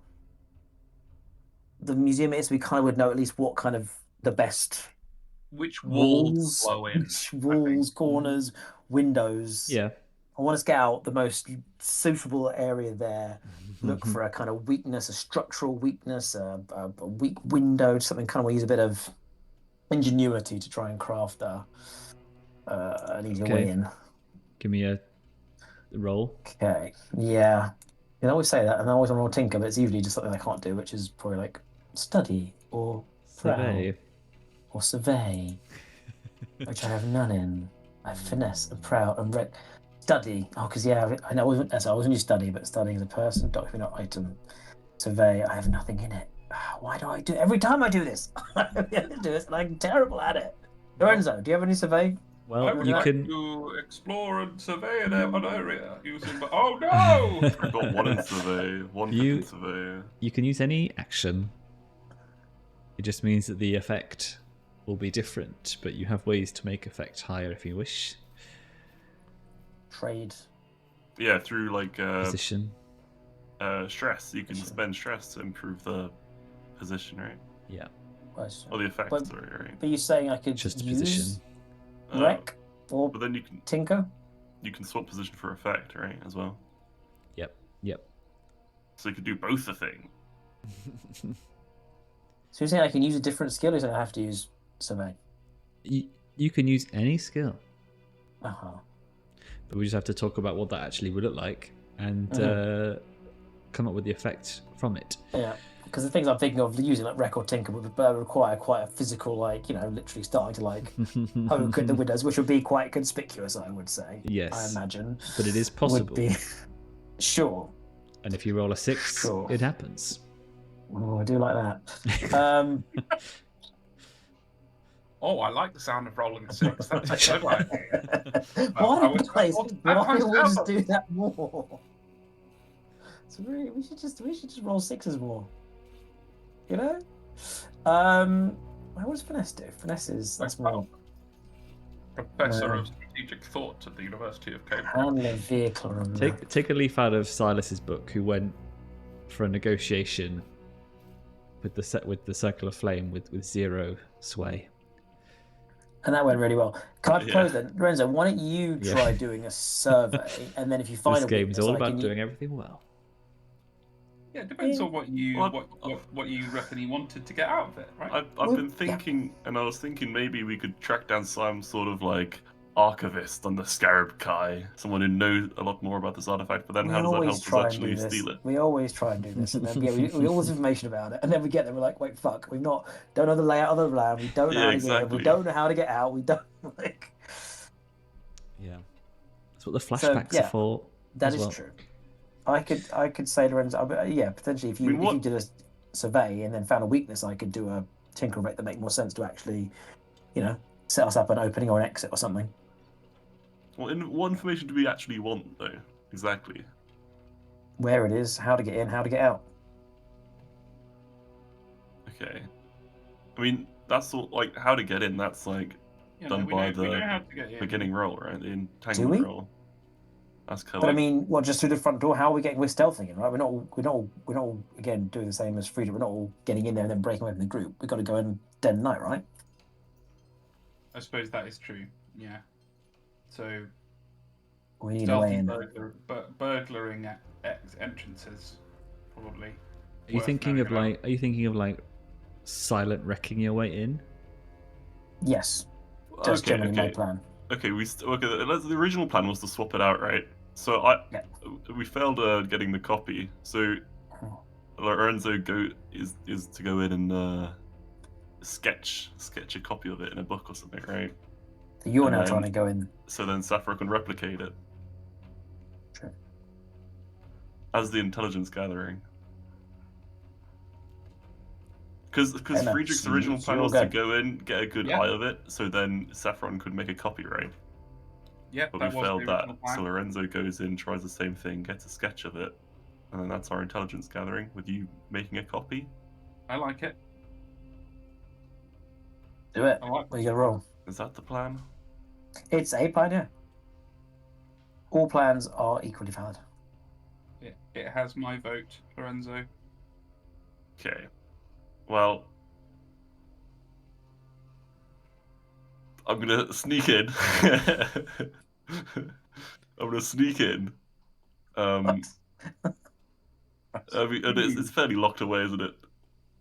museum it is. We kind of would know at least what kind of the best. Which walls flow in? Which walls, corners, windows. Yeah. I want to scout the most suitable area there. Look for a kind of weakness, a structural weakness, a weak window, something kind of where use a bit of ingenuity to try and craft an easier way in. Give me a roll. Okay. Yeah. I always say that, and I always want to roll tinker, but it's usually just something I can't do, which is probably like study or survey. Or survey, which I have none in. I have finesse and proud and study. Oh, because I know I wasn't use study, but study is a person, document, or item. Survey, I have nothing in it. Why do I do it? Every time I do this? I do this, and I'm terrible at it. Lorenzo, do you have any survey? Well, you can to explore and survey an area using. Oh no! I've got one in survey, one in survey. You can use any action. It just means that the effect will be different, but you have ways to make effect higher if you wish. Trade. Yeah, through position. Stress. You can spend stress to improve the position, right? Yeah. Or the effect, right? But you're saying I could just use position. Wreck or but then you can tinker? You can swap position for effect, right, as well? Yep. So you could do both the thing. So you're saying I can use a different skill, or do I have to use survey? You can use any skill. Uh-huh. But we just have to talk about what that actually would look like and come up with the effect from it. Yeah, because the things I'm thinking of using like Wreck or Tinker would require quite a physical, literally starting to poke at the windows, which would be quite conspicuous, I would say. Yes. I imagine. But it is possible. Sure. And if you roll a 6, it happens. Oh, I do like that. Oh, I like the sound of rolling a 6. That's a good idea. Why don't we just do that more? So we should just roll 6s more. You know? What does finesse do? That's more. Professor of Strategic Thought at the University of Cambridge. And the vehicle. Take a leaf out of Silas's book, who went for a negotiation with the circle of flame with 0 sway. And that went really well. Can I propose Yeah. then, Lorenzo? Why don't you try doing a survey, and then if you find This a game is weakness, all I about can doing everything well. Yeah, it depends on what you Well, what you reckon he wanted to get out of it, right? I've been thinking, and I was thinking maybe we could track down some sort of like archivist on the Scarab of Arac'kai, someone who knows a lot more about this artifact. But then, We how does that always help try us and do actually this. steal it? We always try and do this, and then we all this information about it, and then we get there. We're like, wait, fuck, don't know the layout of the land. We don't know how to get in. We don't know how to get out. We don't like. Yeah, that's what the flashbacks are for. That is true. I could say, Lorenzo, potentially if you did a survey and then found a weakness, I could do a tinker that make more sense to actually, set us up an opening or an exit or something. Well, what information do we actually want, though? Exactly. Where it is, how to get in, how to get out. Okay. I mean, that's all, like, how to get in, that's like done by the beginning roll, right? The entanglement roll. That's covered. But I mean, just through the front door? How are we getting? We're stealthing in, right? We're not again doing the same as Friedrich. We're not all getting in there and then breaking away from the group. We've got to go in dead of night, right? I suppose that is true. Yeah. So we need a way in. Burglaring entrances, probably. Are you thinking of like silent wrecking your way in? Yes. That's generally my plan. Okay, the original plan was to swap it out, right? So we failed getting the copy. So Lorenzo is to go in and sketch a copy of it in a book or something, right? You're now trying to go in. So then Saffron can replicate it. True. As the intelligence gathering. Because Friedrich's original plan was to go in, get a good eye of it, so then Saffron could make a copy, right? Yeah, but we failed that. So Lorenzo goes in, tries the same thing, gets a sketch of it, and then that's our intelligence gathering with you making a copy. I like it. Do it. What are you gonna roll? Is that the plan? It's a plan, yeah. All plans are equally valid. It has my vote, Lorenzo. Okay. Well, I'm gonna sneak in. It's fairly locked away, isn't it?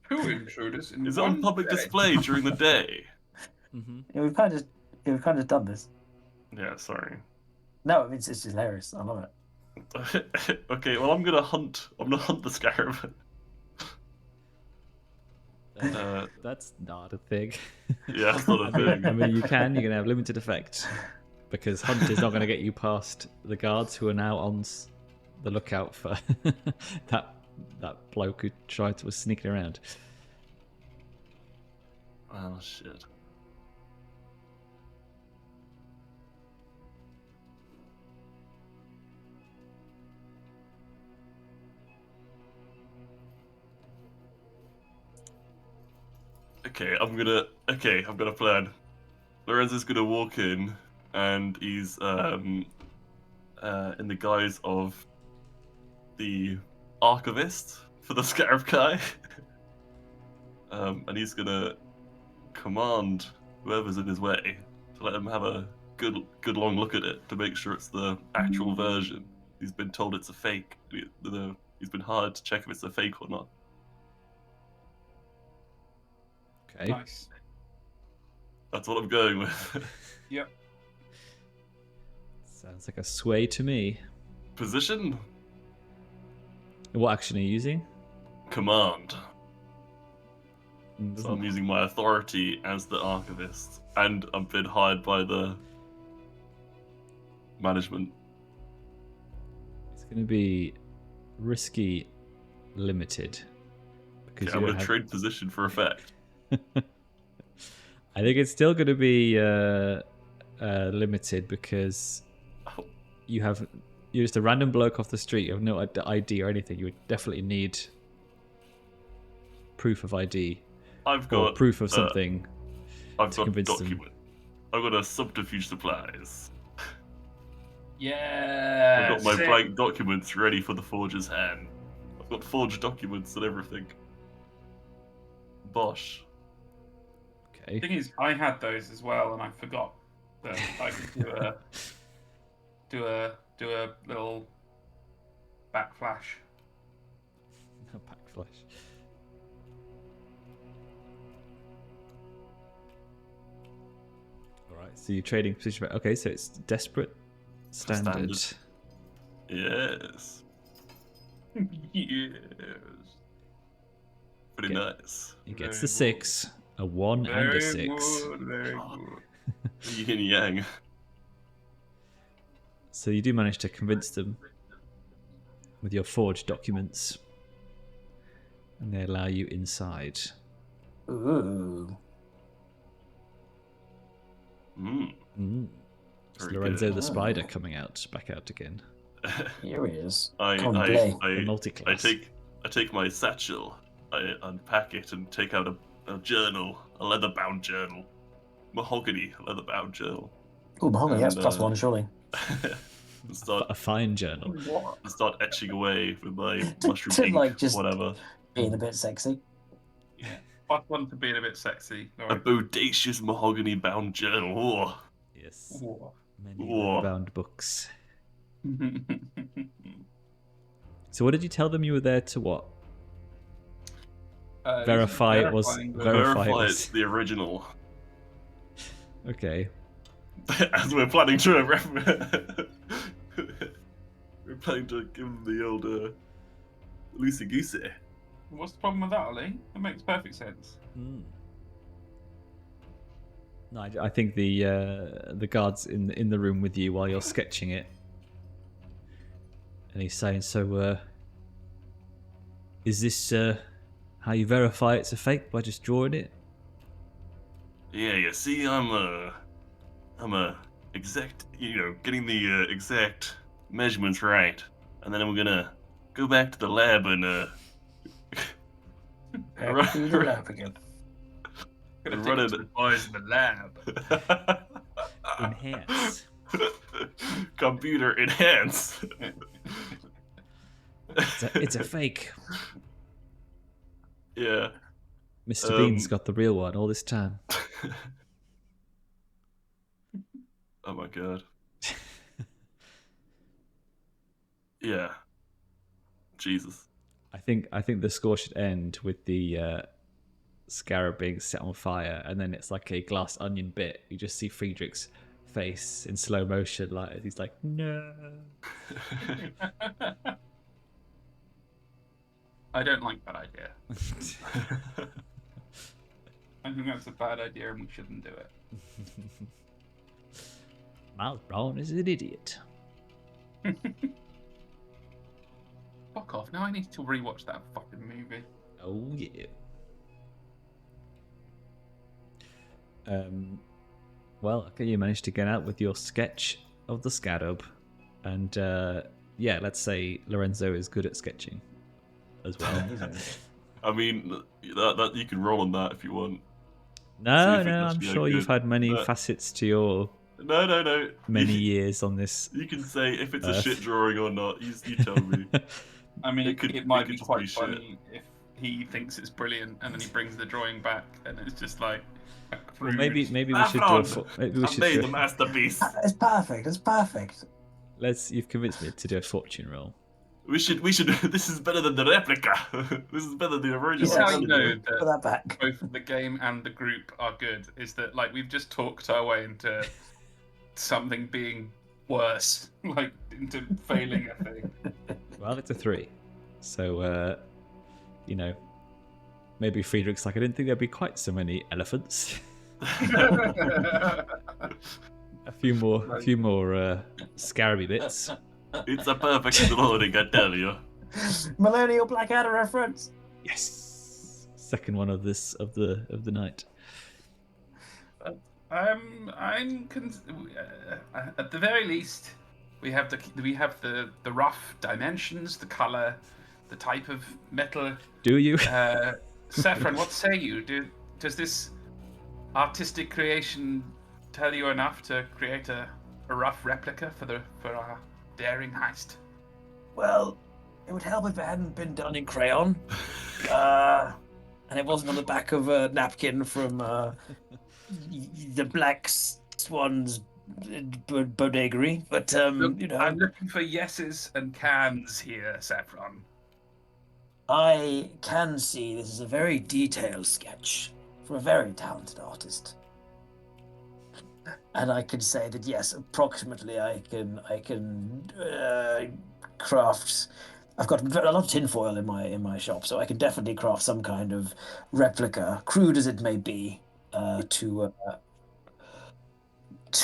Two intruders in Is it on public display during the day? Mm-hmm. Yeah, we've kind of done this. Yeah, sorry. No, it's just hilarious. I love it. Okay, well, I'm gonna hunt the scarab. That's not a thing. Yeah, that's not a thing. I mean, you're going to have limited effect because hunt is not going to get you past the guards who are now on the lookout for that bloke who was sneaking around. Oh shit. I've got a plan. Lorenzo's gonna walk in, and he's in the guise of the archivist for the Scarab of Arac'kai. And he's gonna command whoever's in his way to let him have a good long look at it to make sure it's the actual version. He's been told it's a fake. He's been hired to check if it's a fake or not. Okay. Nice. That's what I'm going with. Yep. Sounds like a sway to me. Position? What action are you using? Command. So I'm using my authority as the archivist, and I've been hired by the management. It's going to be risky, limited. Because I'm going to trade position for effect. I think it's still going to be limited because you're just a random bloke off the street. You have no ID or anything. You would definitely need proof of ID. I've got proof of something. I've got a document. I've got a subterfuge supplies. Yeah. I've got my blank documents ready for the forger's hand. I've got forged documents and everything. Bosh. Okay. Thing is, I had those as well, and I forgot that I could do a little backflash. Backflash. All right. So you're trading position. Okay. So it's desperate, standard. Yes. Yes. Pretty nice. He gets the 6, a 1, and a 6. Good, very good. Yin and yang. So you do manage to convince them with your forged documents, and they allow you inside. Ooh. It's Very Lorenzo good. the Spider coming back out again. Here he is. I The multi-class. take my satchel, I unpack it and take out a journal, a leather-bound journal, mahogany leather-bound journal. Ooh, mahogany, that's And, +1, surely. And start A fine journal. etching away with my mushroom To, ink, like, just- whatever. Being a bit sexy. Yeah. +1 to being a bit sexy. A bodacious mahogany-bound journal. Oh. Yes. Whoa. Many Whoa. bound books. So what did you tell them you were there to what? Verify it was Verify it's the original. Okay. As we're planning to we're planning to give them the old loosey goosey. What's the problem with that, Ollie? It makes perfect sense. No, I think the guard's in the room with you while you're sketching it, and he's saying, "So, is this how you verify it's a fake by just drawing it?" Yeah, you see, I'm a exact, getting the exact measurements right, and then I'm gonna go back to the lab and Back to the lab again. Gonna Run take it it. to the boys in the lab. Enhance. Computer enhance. It's a fake. Yeah. Mr. Bean's got the real one all this time. Oh my god. Yeah. Jesus. I think the score should end with the Scarab being set on fire, and then it's like a glass onion bit. You just see Friedrich's face in slow motion, like he's like, "No." I don't like that idea. I think that's a bad idea and we shouldn't do it. Miles Brown is an idiot. Fuck off. Now I need to rewatch that fucking movie. Oh yeah. Well, okay, you managed to get out with your sketch of the Scarab, and yeah, let's say Lorenzo is good at sketching as well. I mean, that you can roll on that if you want. No, if it I'm must be sure good. you've had many facets to your No. many years on this. You can say if it's a Earth. shit drawing or not. You tell me. I mean, it might be just quite be shit. funny if he thinks it's brilliant and then he brings the drawing back and it's just like. Well, maybe we should Saffron! do maybe we I should made do the masterpiece. It's perfect. It's perfect. You've convinced me to do a fortune roll. We should. This is better than the replica. This is better than the original. This is how you know Put that that back. both the game and the group are good. Is that like we've just talked our way into something being worse, like into failing a thing. Well, it's a 3, so maybe Friedrich's like, I didn't think there'd be quite so many elephants. A few more scaraby bits. It's a perfect drawing, I tell you. Millennial Blackadder reference. Yes, second one of the night. At the very least, we have the rough dimensions, the color, the type of metal. Do you? Saffron, what say you? Does this artistic creation tell you enough to create a rough replica for our daring heist? Well, it would help if it hadn't been done in crayon. I and it wasn't on the back of a napkin from the Black Swan's bodegery. But Look, you know, I'm looking for yeses and cans here, Saffron. I can see this is a very detailed sketch from a very talented artist. And I can say that yes, approximately I can craft. I've got a lot of tinfoil in my shop, so I can definitely craft some kind of replica, crude as it may be, to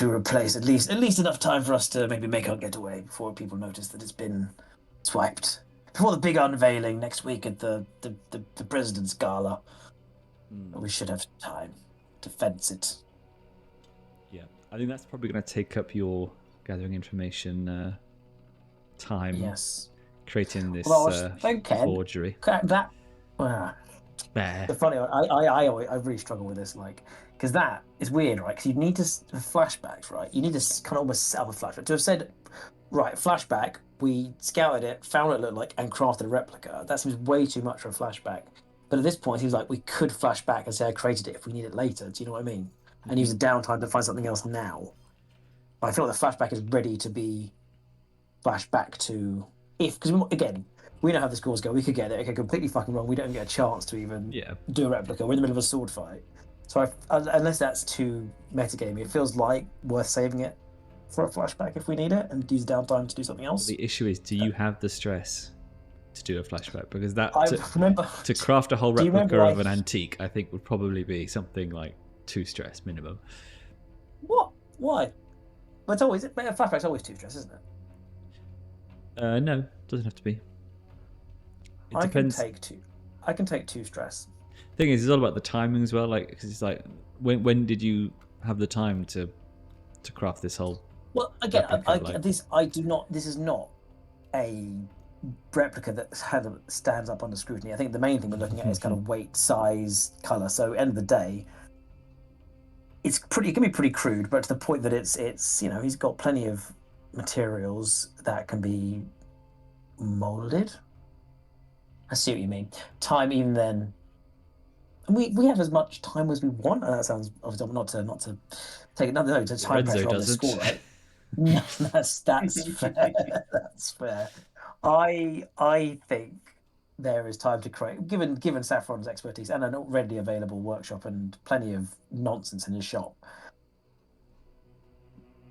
replace at least enough time for us to maybe make our getaway before people notice that it's been swiped. Before the big unveiling next week at the president's gala, we should have time to fence it. Yeah, I think that's probably going to take up your gathering information time. Yes. Creating this forgery. That. The funny, I really struggle with this, like, because that is weird, right? Because you need to flashbacks, right? You need to kind of almost set up a flashback to have said, right, flashback. We scouted it, found what it looked like, and crafted a replica. That seems way too much for a flashback. But at this point, he was like, we could flashback and say I created it if we need it later. Do you know what I mean? And use the downtime to find something else now. But I feel like the flashback is ready to be flashback to because again, we know how the scores go. We could get it. It could completely fucking wrong. We don't get a chance to even do a replica. We're in the middle of a sword fight. So unless that's too metagamey, it feels like worth saving it for a flashback if we need it and use downtime to do something else. The issue is, do you have the stress to do a flashback? Because remember to craft a whole replica of an antique, I think would probably be something like 2 stress minimum. What? Why? But it's always flashback's always 2 stress, isn't it? No, doesn't have to be. It depends. I can take 2 stress. Thing is, it's all about the timing as well. Like, because it's like, when did you have the time to craft this whole? Well, again, this is not a replica that stands up under scrutiny. I think the main thing we're looking at is kind of weight, size, color. So, end of the day, it can be pretty crude, but to the point that it's he's got plenty of materials that can be molded. I see what you mean. Time, even then, and we have as much time as we want. And that sounds obviously not to take another note. To time Lorenzo pressure on the score, right? No, that's fair. That's fair. I think there is time to create, given Saffron's expertise and an already available workshop and plenty of nonsense in his shop.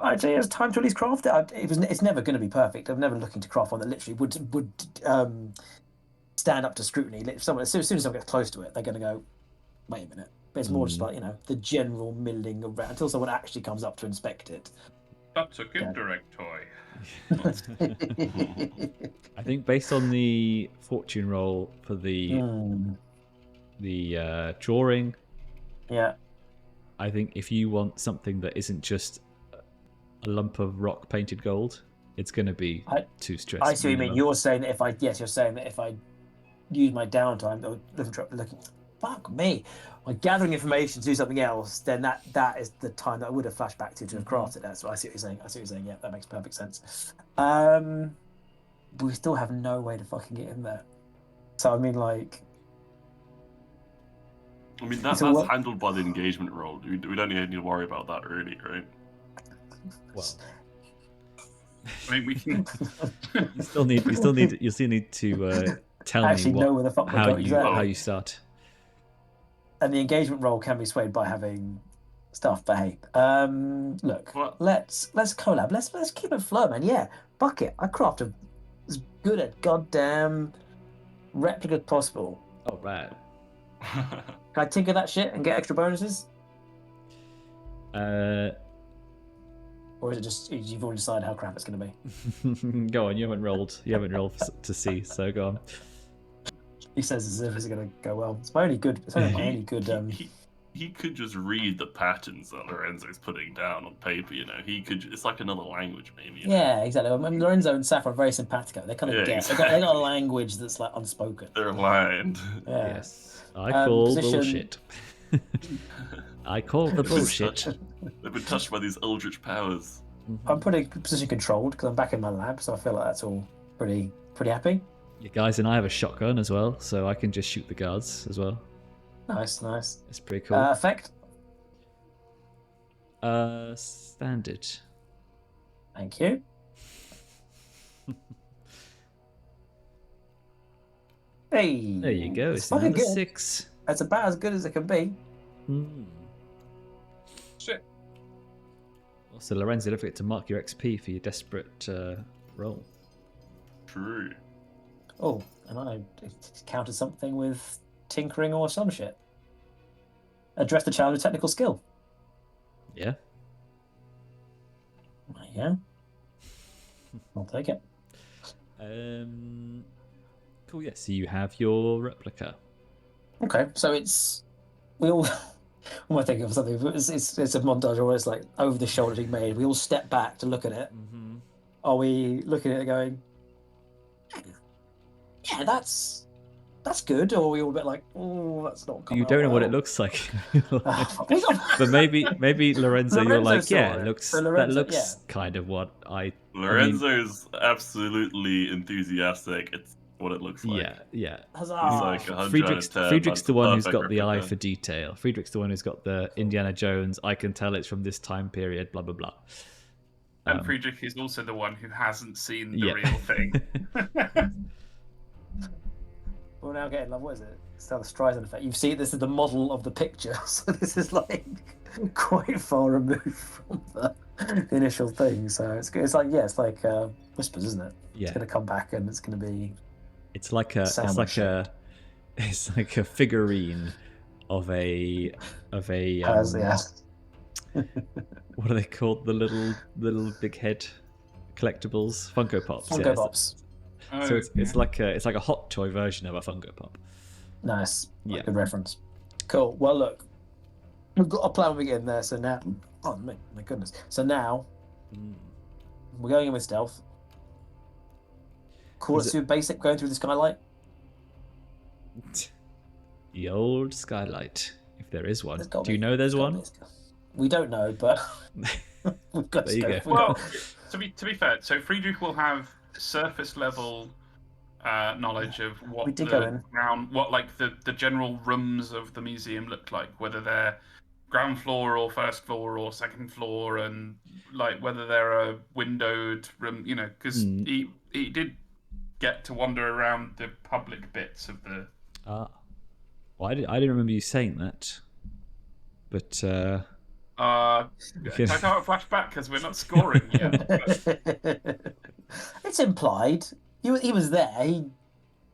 I'd say it's time to at least craft it. It's never going to be perfect. I'm never looking to craft one that literally would stand up to scrutiny. If as soon as someone gets close to it, they're going to go, wait a minute. But it's more just like, the general milling around until someone actually comes up to inspect it. That's a good direct toy. I think based on the fortune roll for the drawing, I think if you want something that isn't just a lump of rock painted gold, it's going to be 2 stress. I see what you mean. You're saying that if I use my downtime looking, fuck me, by gathering information to do something else, then that is the time that I would have flashed back to have crafted that. So I see what you're saying. Yeah, that makes perfect sense. But we still have no way to fucking get in there. So I mean, that's handled by the engagement roll. We don't need to worry about that really, right? Well, I mean, we can. you still need to tell actually me know where the fuck how you start. And the engagement roll can be swayed by having stuff. But hey, look, let's collab. Let's keep it flow, man. Yeah, fuck it. I crafted as good a goddamn replica as possible. Oh right. Can I tinker that shit and get extra bonuses? Or is it just you've already decided how crap it's going to be? Go on, you haven't rolled to see, so go on. He says as if it's going to go well. It's my only good. He could just read the patterns that Lorenzo's putting down on paper. He could. It's like another language, maybe. Yeah, exactly. I mean, Lorenzo and Saffron are very simpatico. They kind of get. Exactly. They got a language that's like unspoken. They're aligned. Yeah. Yes, I call bullshit. I call the bullshit. They've been touched by these eldritch powers. I'm pretty position controlled because I'm back in my lab, so I feel like that's all pretty happy. You guys and I have a shotgun as well, so I can just shoot the guards as well. Nice, nice. It's pretty cool. Effect. Standard. Thank you. Hey. There you go. It's fucking another good. 6. It's about as good as it can be. Shit. Also, Lorenzo, don't forget to mark your XP for your desperate roll. True. Oh, and I counted something with tinkering or some shit. Address the challenge with technical skill. Yeah. Yeah. I'll take it. Cool. Yeah. So you have your replica. Okay, so it's we all. What am I thinking of something? It's a montage where it's like over the shoulder being made. We all step back to look at it. Mm-hmm. Are we looking at it going, yeah, that's good, or are we all a bit like, oh, that's not. You don't know what it looks like. But maybe Lorenzo, you're Lorenzo like, saw yeah, it. looks So Lorenzo- that looks yeah. kind of what I. Lorenzo's absolutely enthusiastic. It's what it looks like. Yeah. He's Huzzah! like 100 Friedrich's, out of 10. Friedrich's That's the one who's perfect got the eye replica. for detail. Friedrich's the one who's got the Indiana Jones. I can tell it's from this time period. Blah blah blah. And Friedrich is also the one who hasn't seen the Yeah. real thing. We're now getting like, what is it? It's now the Streisand effect. You see, this is the model of the picture, so this is like quite far removed from the initial thing. So it's good. It's like Whispers, isn't it? Yeah. It's gonna come back and it's gonna be. It's like a figurine of a what are they called? The little big head collectibles, Funko Pops. Funko Pops. So it's like a hot toy version of a Funko Pop. Nice. Yeah. Good reference. Cool. Well, look, we've got a plan when we get in there. So now, oh my goodness. So now we're going in with stealth. Call it super basic, going through the skylight. The old skylight, if there is one. There's gotta Do you be- know there's there's gotta one? be. We don't know, but we've got There you go. Well, to be fair, so Friedrich will have surface level knowledge of what We did go in. the general rooms of the museum look like, whether they're ground floor or first floor or second floor, and like whether they're a windowed room, because he did get to wander around the public bits of the. Well, I didn't remember you saying that, but I can't flash back because we're not scoring yet. But... It's implied. He was there. He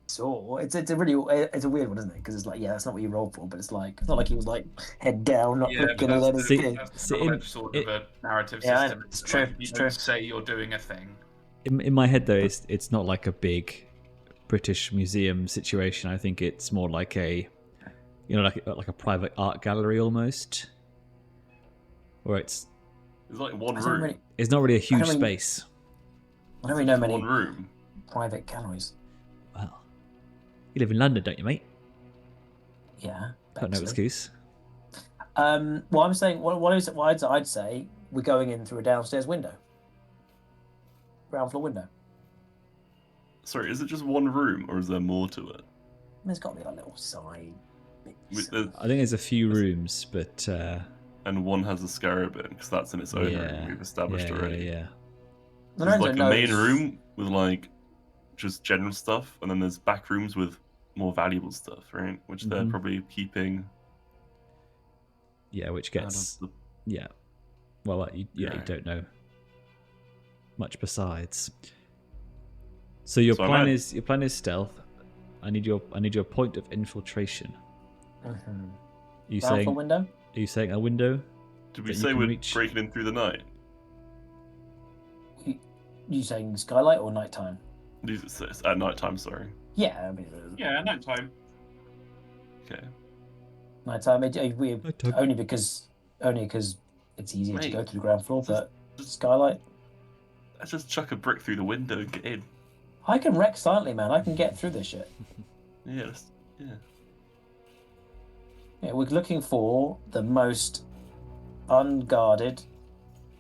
saw. It's a weird one, isn't it? Because it's like, yeah, that's not what you rolled for, but it's like it's not like he was like head down, not looking at anything. That's the double-edged sword of a narrative Yeah, system. it's true. You It's don't true. say you're doing a thing. in my head though, it's not like a big British museum situation. I think it's more like a, like a private art gallery almost, where it's like one room. It's not really a huge really- space. I don't really know many One room. private galleries. Well, you live in London, don't you, mate? Yeah. Got no basically. excuse. Well, I'm saying, I'd say we're going in through a downstairs window, ground floor window. Sorry, is it just one room or is there more to it? There's got to be a little side. bits. I think there's a few rooms, but And one has a scarab in because that's in its own room. We've established already. Yeah. There's Lorenzo like a main knows- room with like just general stuff, and then there's back rooms with more valuable stuff, right? Which they're Mhm. probably keeping. Yeah, which out gets of yeah. Well, you Yeah. don't know much besides. So your So plan I'm is stealth. I need your point of infiltration. Mhm. Are you Ground saying floor window. Are you saying a window? Did we that you say can we're reach? breaking in through the night? You saying skylight or nighttime? It's at night time, sorry. Yeah, I mean, Yeah, night time. Okay. nighttime. Nighttime. Only because it's easier to Mate, go to the ground floor, just- but skylight. Let's just chuck a brick through the window and get in. I can wreck silently, man. I can get through this shit. Yeah. Yeah, we're looking for the most unguarded,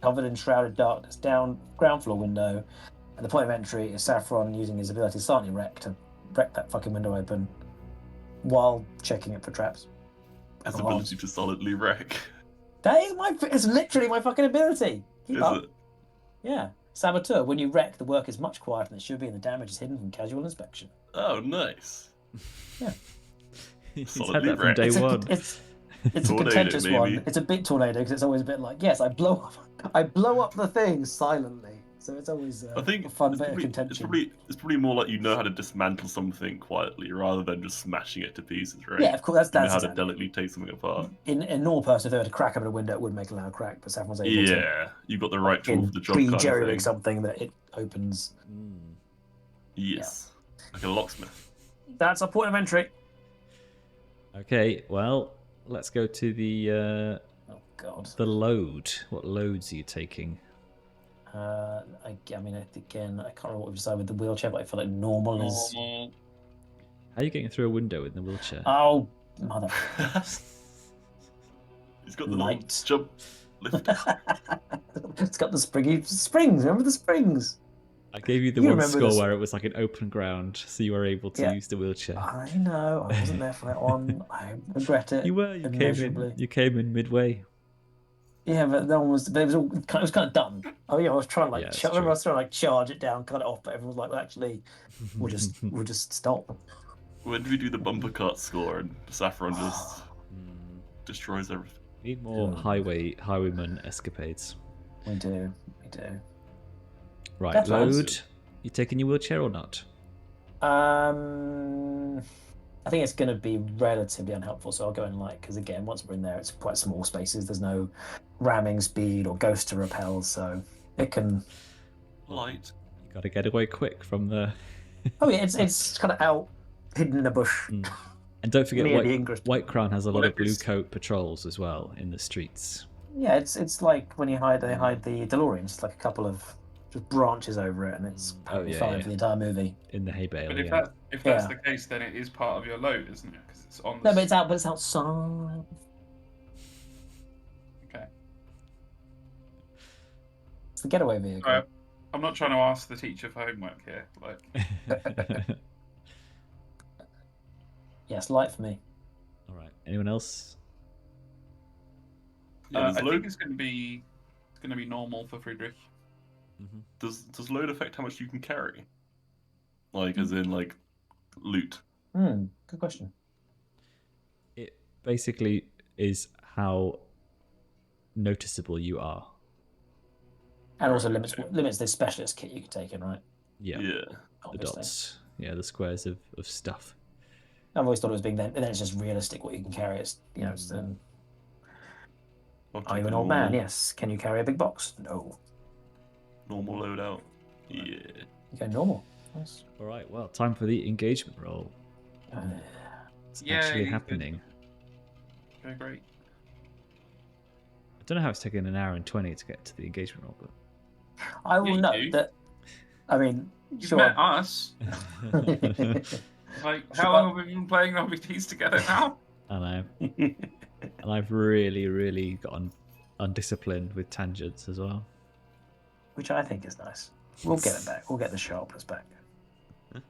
covered in shrouded darkness down ground floor window, and the point of entry is Saffron using his ability to silently wreck that fucking window open while checking it for traps. His Oh, ability to solidly wreck. that is it's literally my fucking ability. Keep Is up. it? Yeah. Saboteur. When you wreck, the work is much quieter than it should be, and the damage is hidden from casual inspection. Oh, nice. Yeah. He's had Solidly that from wrecked. day It's a, one. it's a Tornado, contentious maybe. one. It's a bit tornado because it's always a bit like, yes, I blow up the thing silently. So it's always I think a fun it's bit of probably, contention. it's probably more like you know how to dismantle something quietly rather than just smashing it to pieces, right? Yeah, of course. You know That's how exactly. to delicately take something apart. In a normal person, if they were to crack open a window, it would make a loud crack. But Saffron's able to. Yeah, you got the right tool for the job, Pre kind of jerry thing. rig something that it opens. Yes, like a locksmith. That's a point of entry. Okay, well, let's go to the Oh God. load. What loads are you taking? I mean, again, I can't remember what we decided with the wheelchair, but I feel like normal is. Normal. How are you getting through a window in the wheelchair? Oh, mother. He's got the Light. little jump lift. It's got the springy springs. Remember the springs? I gave you the You one remember score this. where it was like an open ground, so you were able to Yeah. use the wheelchair. I know. I wasn't there for that one. I regret it. You were. You immeasurably. came in midway. Yeah, but no one was. But it was kind of done. Oh yeah, I was trying to Yeah, it's I remember true. I was trying to charge it down, cut it off, but everyone was like, well, actually, we'll just stop. When do we do the bumper cut score and Saffron just destroys everything? Need more highwayman escapades. We do. Right, Definitely. load. You taking your wheelchair or not? I think it's going to be relatively unhelpful, so I'll go in light because again, once we're in there, it's quite small spaces. There's no ramming speed or ghost to repel, so it can. Light. You got to get away quick from the. Oh yeah, it's kind of out, hidden in a bush. And don't forget, Near the Ingress. Whitecrown has a lot Well, of blue it's- coat patrols as well in the streets. Yeah, it's like when they hide the DeLorean. It's like a couple of just branches over it, and it's perfectly fine for the entire movie. In the hay bale. But Yeah. if that's the case, then it is part of your load, isn't it? Because it's on. No, but it's outside. Okay. It's the getaway vehicle. Alright. I'm not trying to ask the teacher for homework here. Like, Yes, light for me. All right. Anyone else? Yeah, I does think load, it's going to be normal for Friedrich. does load affect how much you can carry? Like, as in, like, loot. Good question. It basically is how noticeable you are. And also limits the specialist kit you can take in, right? Yeah. Yeah. The Obviously. dots. Yeah, the squares of stuff. I've always thought it was big then, and then it's just realistic what you can carry. It's, I'll are take you an a old man? normal- Yes. Can you carry a big box? No. Normal loadout. Yeah. You go normal. Nice. All right. Well, time for the engagement roll. It's actually Yay. happening. Okay, great. I don't know how it's taken an hour and 20 to get to the engagement roll, but I will you note do. that. I mean, You've sure. met us. Like, how long have we been playing RPGs together now? I know. And I've really gotten undisciplined with tangents as well. Which I think is nice. We'll get it back. We'll get the sharpness back. Get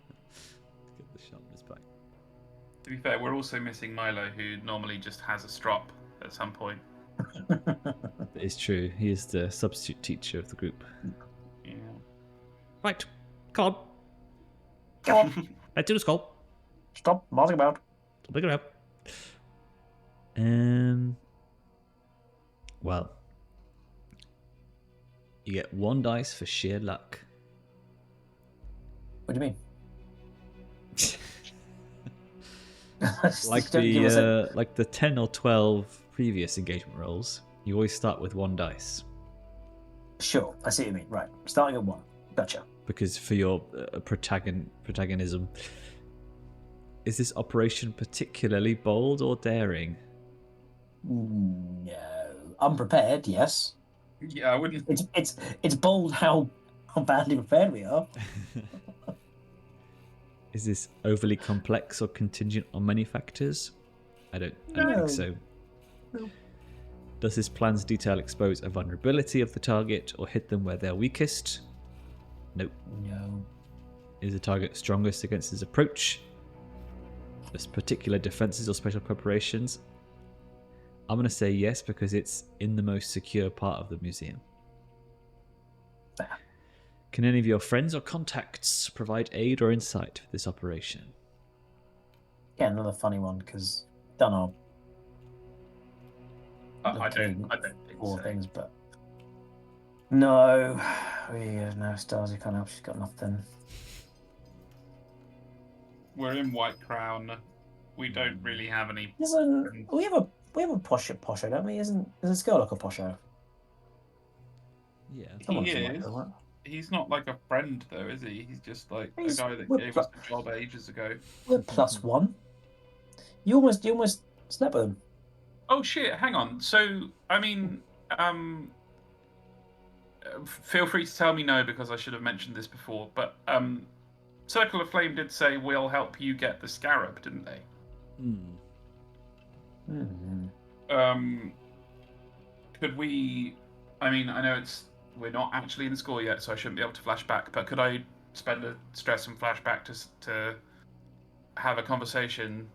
the sharpness back. To be fair, we're also missing Milo, who normally just has a strop at some point. It is true. He is the substitute teacher of the group. Yeah. Right. Come on. Come on. Let's do the skull. Stop mossing about. I'll pick it up. Well, you get 1 dice for sheer luck. What do you mean? Like Don't give us like the 10 or 12 previous engagement rolls, you always start with 1 dice. Sure, I see what you mean. Right, starting at 1. Gotcha. Because for your protagonism, is this operation particularly bold or daring? No, unprepared. Yes, Yeah, I wouldn't. it's bold how badly prepared we are. Is this overly complex or contingent on many factors? I don't No. think so. No. Does this plan's detail expose a vulnerability of the target or hit them where they're weakest? Nope. No. Is the target strongest against his approach? There's particular defenses or special preparations? I'm going to say yes because it's in the most secure part of the museum. Can any of your friends or contacts provide aid or insight for this operation? Yeah, another funny one because done our I don't think all so. things, but no, no stars. You can't help. She's got nothing. We're in Whitecrown. We don't really have any. We have a posho, don't we? Isn't this girl like a posho? Yeah. Someone He should like is. her, right? He's not like a friend though, is he? He's just like a guy that we're gave us the job ages ago. We're +1. You almost slept with him. Oh shit! Hang on. So I mean, feel free to tell me no because I should have mentioned this before. But Circle of Flame did say we'll help you get the Scarab, didn't they? Could we? I mean, I know we're not actually in school yet, so I shouldn't be able to flash back. But could I spend a stress and flashback to have a conversation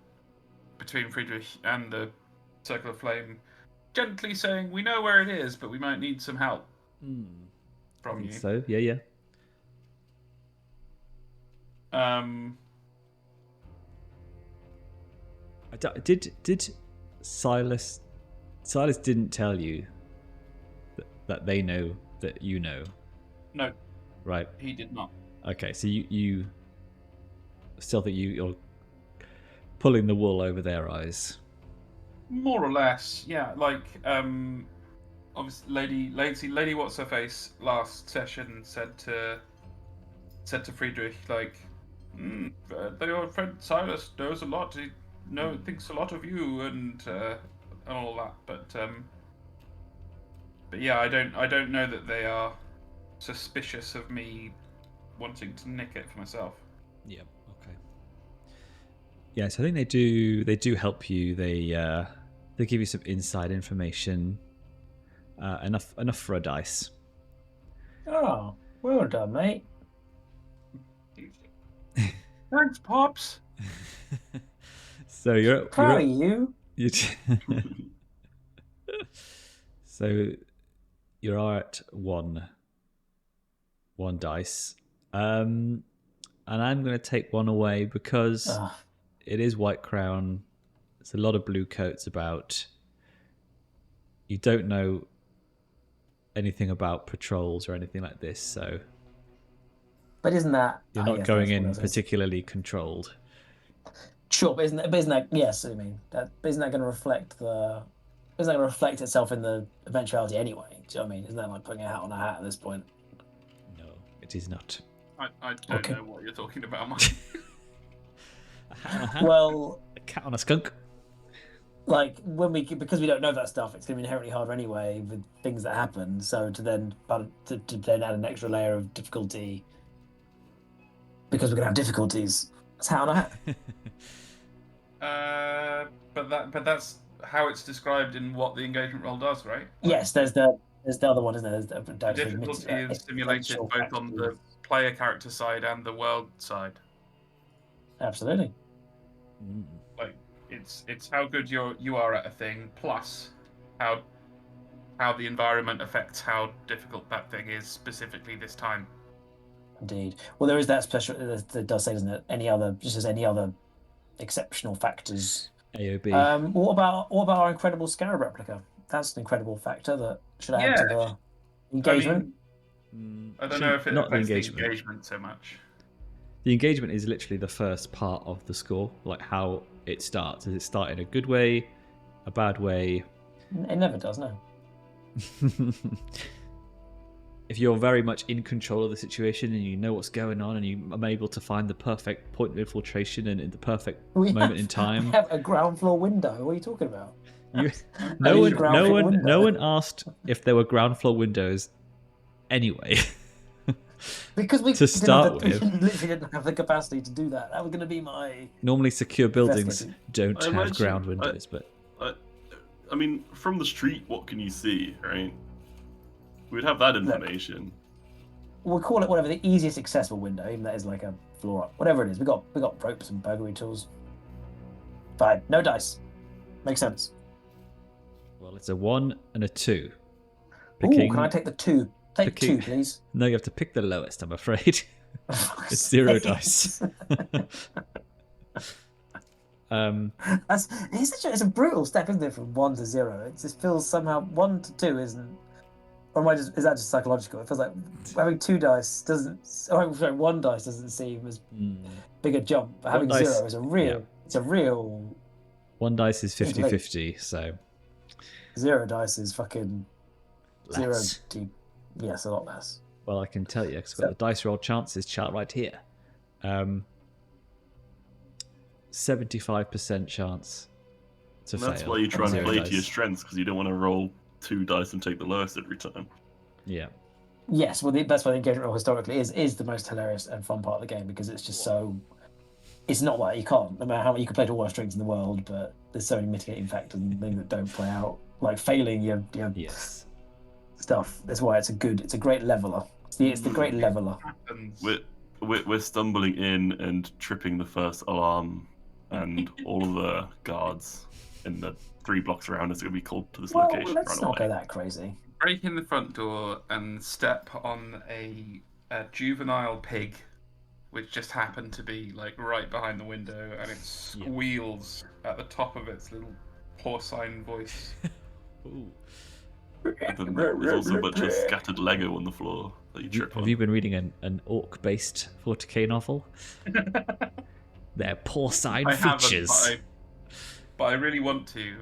between Friedrich and the Circle of Flame, gently saying, "We know where it is, but we might need some help from you." So yeah. Did Silas didn't tell you that they know that you know? No. Right. He did not. Okay, so you still think you're pulling the wool over their eyes? More or less, yeah. Like, obviously, Lady What's Her Face last session said to Friedrich, like, your friend Silas knows a lot. He thinks a lot of you and all that. But yeah, I don't know that they are suspicious of me wanting to nick it for myself. Yeah. Okay. Yes, I think they do help you. They give you some inside information. Enough for a dice. Oh, well done, mate. Thanks, Pops. So you're proud of you. So you're at one dice, and I'm going to take one away because it is Whitecrown. There's a lot of blue coats about. You don't know anything about patrols or anything like this, so. But isn't that you're not going in particularly controlled? Sure, but isn't that yes? I mean, but isn't that going to reflect itself in the eventuality anyway? Do you know what I mean? Isn't that like putting a hat on a hat at this point? No, it is not. I don't know what you're talking about, Mike. A hat on a hat? Well, a cat on a skunk. Like because we don't know that stuff, it's going to be inherently harder anyway with things that happen. So to then add an extra layer of difficulty because we're going to have difficulties. It's hat on a hat. But that's how it's described in what the engagement role does, right? Yes, there's the other one, isn't there? The difficulty is simulated both on the player character side and the world side. Absolutely. Like it's how good you are at a thing, plus how the environment affects how difficult that thing is specifically this time. Indeed. Well, there is that special. That does say, doesn't it? Any other exceptional factors. AOB. What about our incredible Scarab replica? That's an incredible factor that should add to the engagement. I don't know if it affects the engagement so much. The engagement is literally the first part of the score, like how it starts. Does it start in a good way, a bad way? It never does, no. If you're very much in control of the situation and you know what's going on and you are able to find the perfect point of infiltration and in the perfect moment in time. We have a ground floor window. What are you talking about? No one asked if there were ground floor windows anyway. Because we literally didn't have the capacity to do that. That was going to be my. Normally, secure buildings don't have ground windows, but. I mean, from the street, what can you see, right? We'd have that information. We'll call it whatever the easiest accessible window, even that is like a floor up. Whatever it is, we got ropes and burglary tools. Fine, no dice. Makes sense. Well, it's a 1 and a 2. Ooh, can I take the 2? Take 2, please. No, you have to pick the lowest, I'm afraid. It's 0 dice. It's a brutal step, isn't it, from 1 to 0? It just feels somehow 1 to 2 isn't. Or is that just psychological? It feels like having 2 dice doesn't. Oh, sorry, 1 dice doesn't seem as big a jump. But having 0 is a real. Yeah. It's a real. 1 dice is 50-50, so. 0 dice is fucking. Less. 0 to. Yes, a lot less. Well, I can tell you, because I've got the dice roll chances chart right here. 75% chance to fail. That's why you try and play to your strengths, because you don't want to roll 2 dice and take the lowest every time. Yeah. Yes, well, that's why the engagement roll historically is the most hilarious and fun part of the game, because it's just so. It's not like you can't, no matter how you can play to all our strengths in the world, but there's so many mitigating factors and things that don't play out, like failing your stuff. That's why it's a great leveler. It's the great leveler. We're stumbling in and tripping the first alarm, and all of the guards in the 3 blocks around us are going to be called to this location. Let's not go that crazy. Break in the front door and step on a juvenile pig, which just happened to be like right behind the window, and it squeals at the top of its little porcine voice. Ooh. And then there's also a bunch of scattered Lego on the floor that you trip on. Have you been reading an orc-based 40k novel? They're porcine features. But I really want to.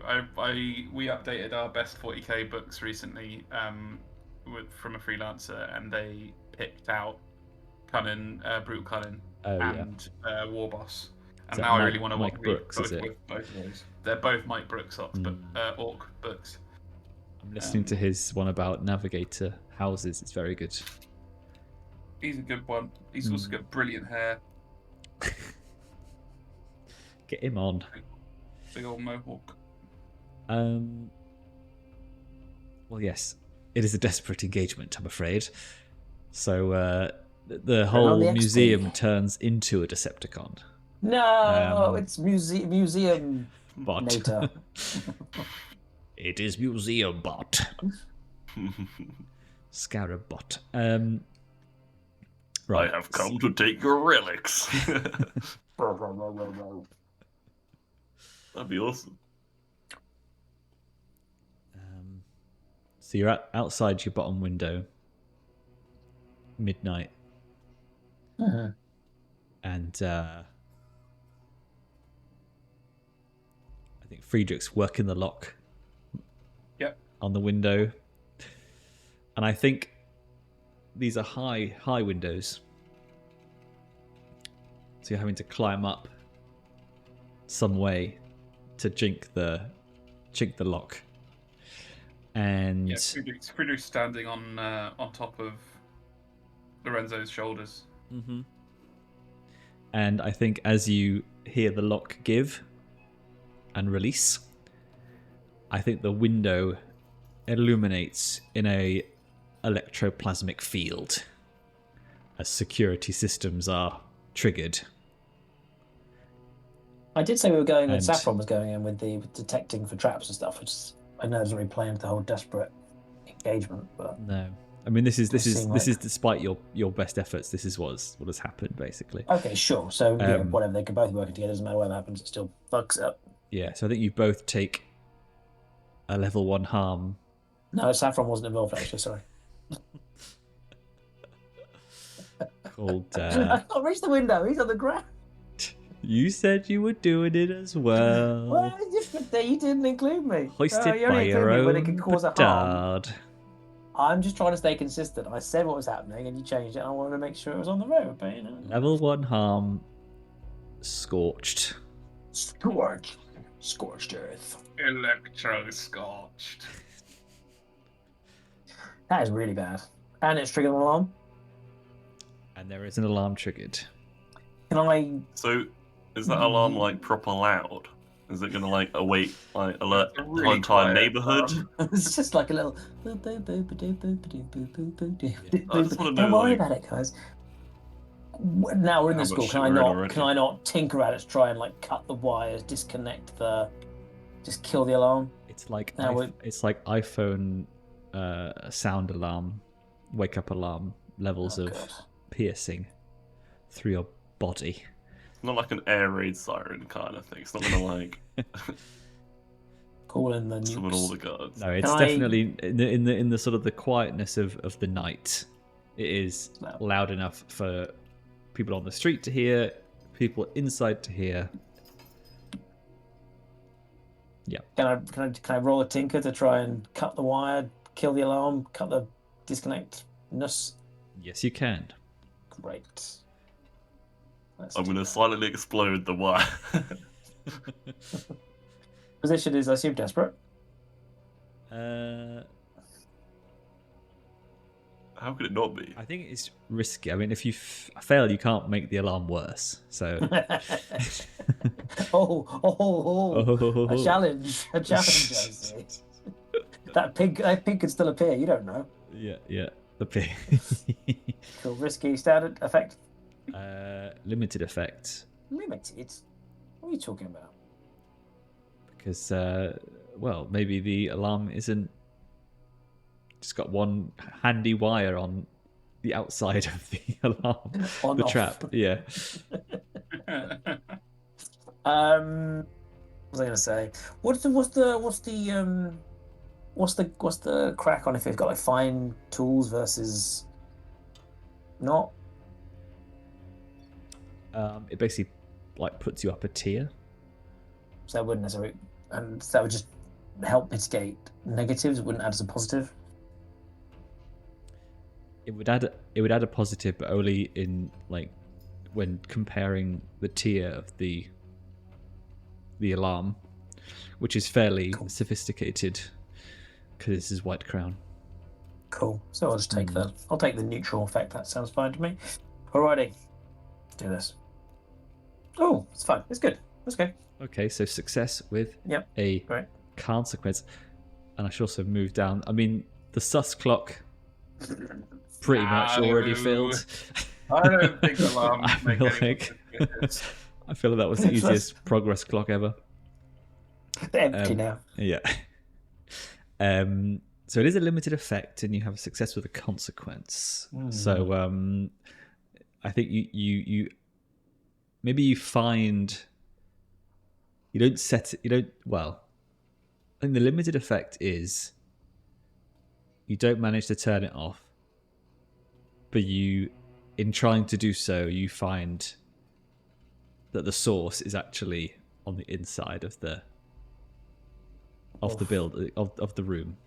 We updated our best 40k books recently from a freelancer, and they picked out Brutal Cunning and War Boss. And now I really want to Mike Brooks, both of those. They're both Mike Brooks but orc books. I'm listening to his one about navigator houses. It's very good. He's a good one. He's also got brilliant hair. Get him on. Big old mohawk. Well, yes, it is a desperate engagement, I'm afraid. So the whole museum turns into a Decepticon. No, it's museum bot. Nater. It is museum bot. Scarab bot. Right. I have come to take your relics. That'd be awesome. So you're outside your bottom window, midnight, and I think Friedrich's working the lock. Yep. On the window, and I think these are high windows, so you're having to climb up some way to chink the lock. And Friedrich's standing on top of Lorenzo's shoulders. Mm-hmm. And I think as you hear the lock give and release, I think the window illuminates in a electroplasmic field as security systems are triggered. I did say we were going, and Saffron was going in with the detecting for traps and stuff, which is, I know doesn't really play into the whole desperate engagement, but no. I mean, this is despite your best efforts. This is what has happened, basically. Okay, sure. So whatever, they can both work together. Doesn't matter what happens. It still fucks up. Yeah. So I think you both take a level 1 harm. No, Saffron wasn't involved actually. Sorry. Called. I can't reach the window. He's on the ground. You said you were doing it as well. Well, you didn't include me. Hoisted by your own when it can cause a harm. petard. I'm just trying to stay consistent. I said what was happening, and you changed it. And I wanted to make sure it was on the road, but you know. Level 1 harm. Scorched. Scorched earth. Electro-scorched. That is really bad. And it's triggered an alarm. And there is an alarm triggered. Can I? So, is that alarm like proper loud? Is it gonna like alert the entire neighborhood? It's just like a little. I just want to Don't know, worry like, about it, guys. Now we're in the school. Can I not tinker at it to try and like cut the wires, disconnect just kill the alarm? It's like Now it's like iPhone sound alarm, wake up alarm levels of God. piercing through your body. It's not like an air raid siren kind of thing. It's not gonna like Call in the summon all the nukes. guards. No, it's Can I- definitely in the sort of the quietness of the night. It is No. loud enough for people on the street to hear, people inside to hear. Yeah. Can I roll a tinker to try and cut the wire, kill the alarm, cut the disconnect-ness? Yes, you can. Great. Let's I'm do gonna that. silently explode the wire. Position is, I assume, desperate. How could it not be? I think it's risky. I mean, if you fail, you can't make the alarm worse. So. A challenge, I see. That pig could still appear. You don't know. Yeah, the pig. Cool, risky, standard effect. Limited effect. Limited. What are you talking about? Because, well, maybe the alarm isn't. Just got one handy wire on the outside of the alarm, On the off. trap. Yeah. What was I gonna say? What's the crack on if it's got like fine tools versus not? It basically like puts you up a tier. So that wouldn't necessarily, and that would just help mitigate negatives. It wouldn't add as a positive. It would add a positive, but only in like when comparing the tier of the alarm, which is fairly sophisticated because this is Whitecrown. Cool. So I'll just take that. I'll take the neutral effect. That sounds fine to me. Alrighty, let's do this. Oh, it's fine. It's good. That's good. Okay, so success with a Great. consequence, and I should also move down. I mean, the sus clock pretty much already filled. I don't think alarms make feel any like- difference. I feel like that was the easiest progress clock ever. They're empty now. Yeah. So it is a limited effect, and you have success with a consequence. So I think you maybe you find you don't set it. You don't. Well, I think the limited effect is you don't manage to turn it off, but you, in trying to do so, you find that the source is actually on the inside of the build of the room.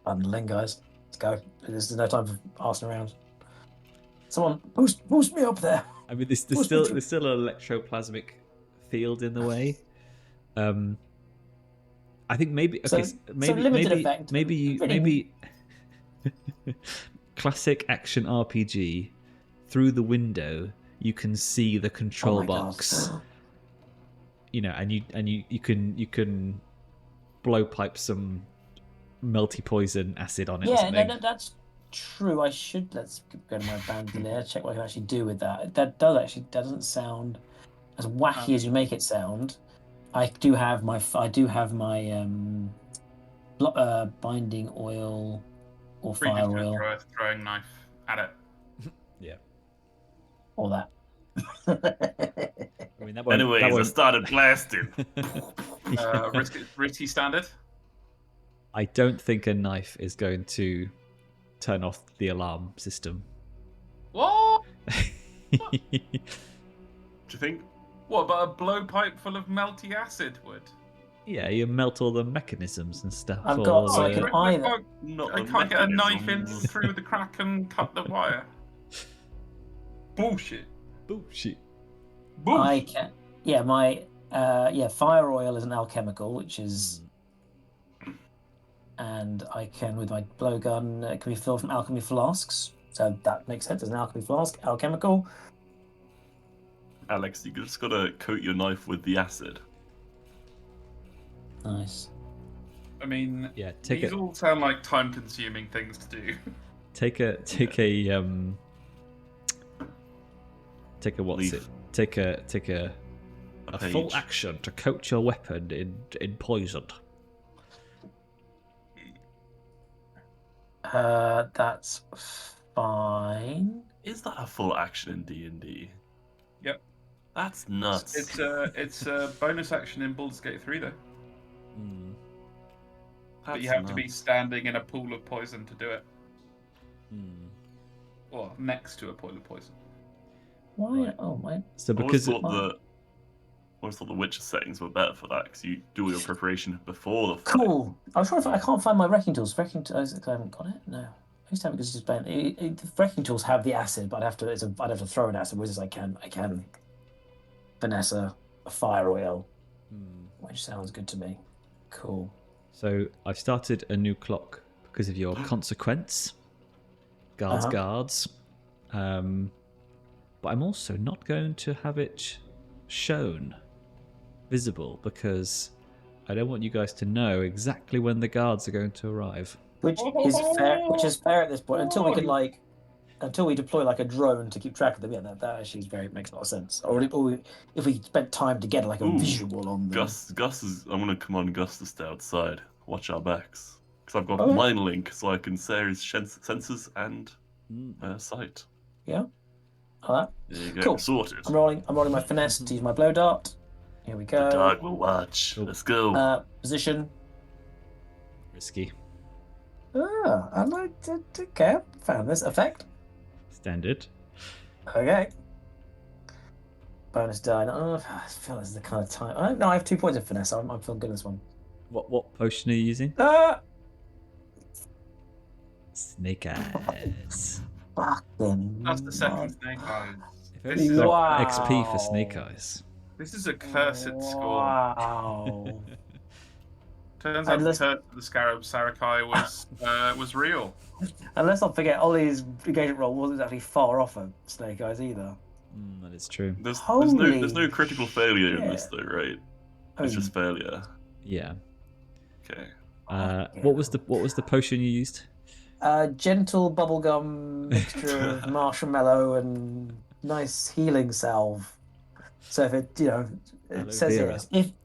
Bundling, guys. Let's go. There's no time for arsing around. Someone boost me up there. I mean, there's still an electroplasmic field in the way. I think maybe maybe classic action RPG. Through the window, you can see the control box. God. You know, and you can blowpipe some melty poison acid on it. or something. No, that's true. Let's go to my bandolier, check what I can actually do with that. That doesn't sound as wacky as you make it sound. I do have my binding oil or fire oil Throw a throwing knife at it. Yeah. or that. I mean, that won't, Anyways, that I won't, started blasting. Risky standard. I don't think a knife is going to turn off the alarm system. What? Do you think? What about a blowpipe full of melty acid would? Yeah, you melt all the mechanisms and stuff. I've or got the- so I can either. Not I the can't get a knife in mechanisms. through the crack and cut the wire. Bullshit. Bullshit. I can. Yeah, my fire oil is an alchemical, which is, and I can with my blowgun. It can be filled from alchemy flasks, so that makes sense. As an alchemy flask, alchemical. Alex, you just gotta coat your knife with the acid. Nice. I mean, Yeah, these all sound like time-consuming things to do. take a what's Leaf. it? Take a a full action to coat your weapon in poison. That's fine. Is that a full action in D&D? Yep. That's nuts. It's a bonus action in Baldur's Gate 3 though. But you have to be standing in a pool of poison to do it. Or next to a pool of poison. Why? Right. Oh my. So because I always thought the Witcher settings were better for that because you do all your preparation before the fight. Cool. I was trying to. I can't find my wrecking tools. I haven't got it. No. I used to have it because it's just banned. The wrecking tools have the acid, but I'd have to throw an acid. Whereas I can finesse a fire oil, which sounds good to me. Cool. So I've started a new clock because of your consequence. Guards. But I'm also not going to have it shown, visible, because I don't want you guys to know exactly when the guards are going to arrive. Which is fair at this point until we deploy like a drone to keep track of them. Yeah, that actually makes a lot of sense. Or if we spent time together, like a visual on them. I'm gonna command Gus to stay outside, watch our backs, because I've got mind link, so I can share his senses and sight. Yeah. All right. There you go. Cool. Sorted. I'm rolling my finesse to use my blow dart. Here we go. The dog will watch. Let's go. Position. Risky. I like it. Okay, found this effect. Standard. Okay. Bonus die. I feel this is the kind of time. I have 2 points of finesse. I'm feeling good in this one. What potion are you using? Snake eyes. Fucking. That's the second snake eyes. This is XP for snake eyes. This is a cursed score. Wow. Turns out the Scarab of Arac'kai was real. And let's not forget, Olly's engagement roll wasn't actually far off of Snake Eyes either. That is true. There's no critical failure in this though, right? It's just failure. Yeah. Okay. What was the potion you used? Gentle bubblegum mixture of marshmallow and nice healing salve. So if it says here,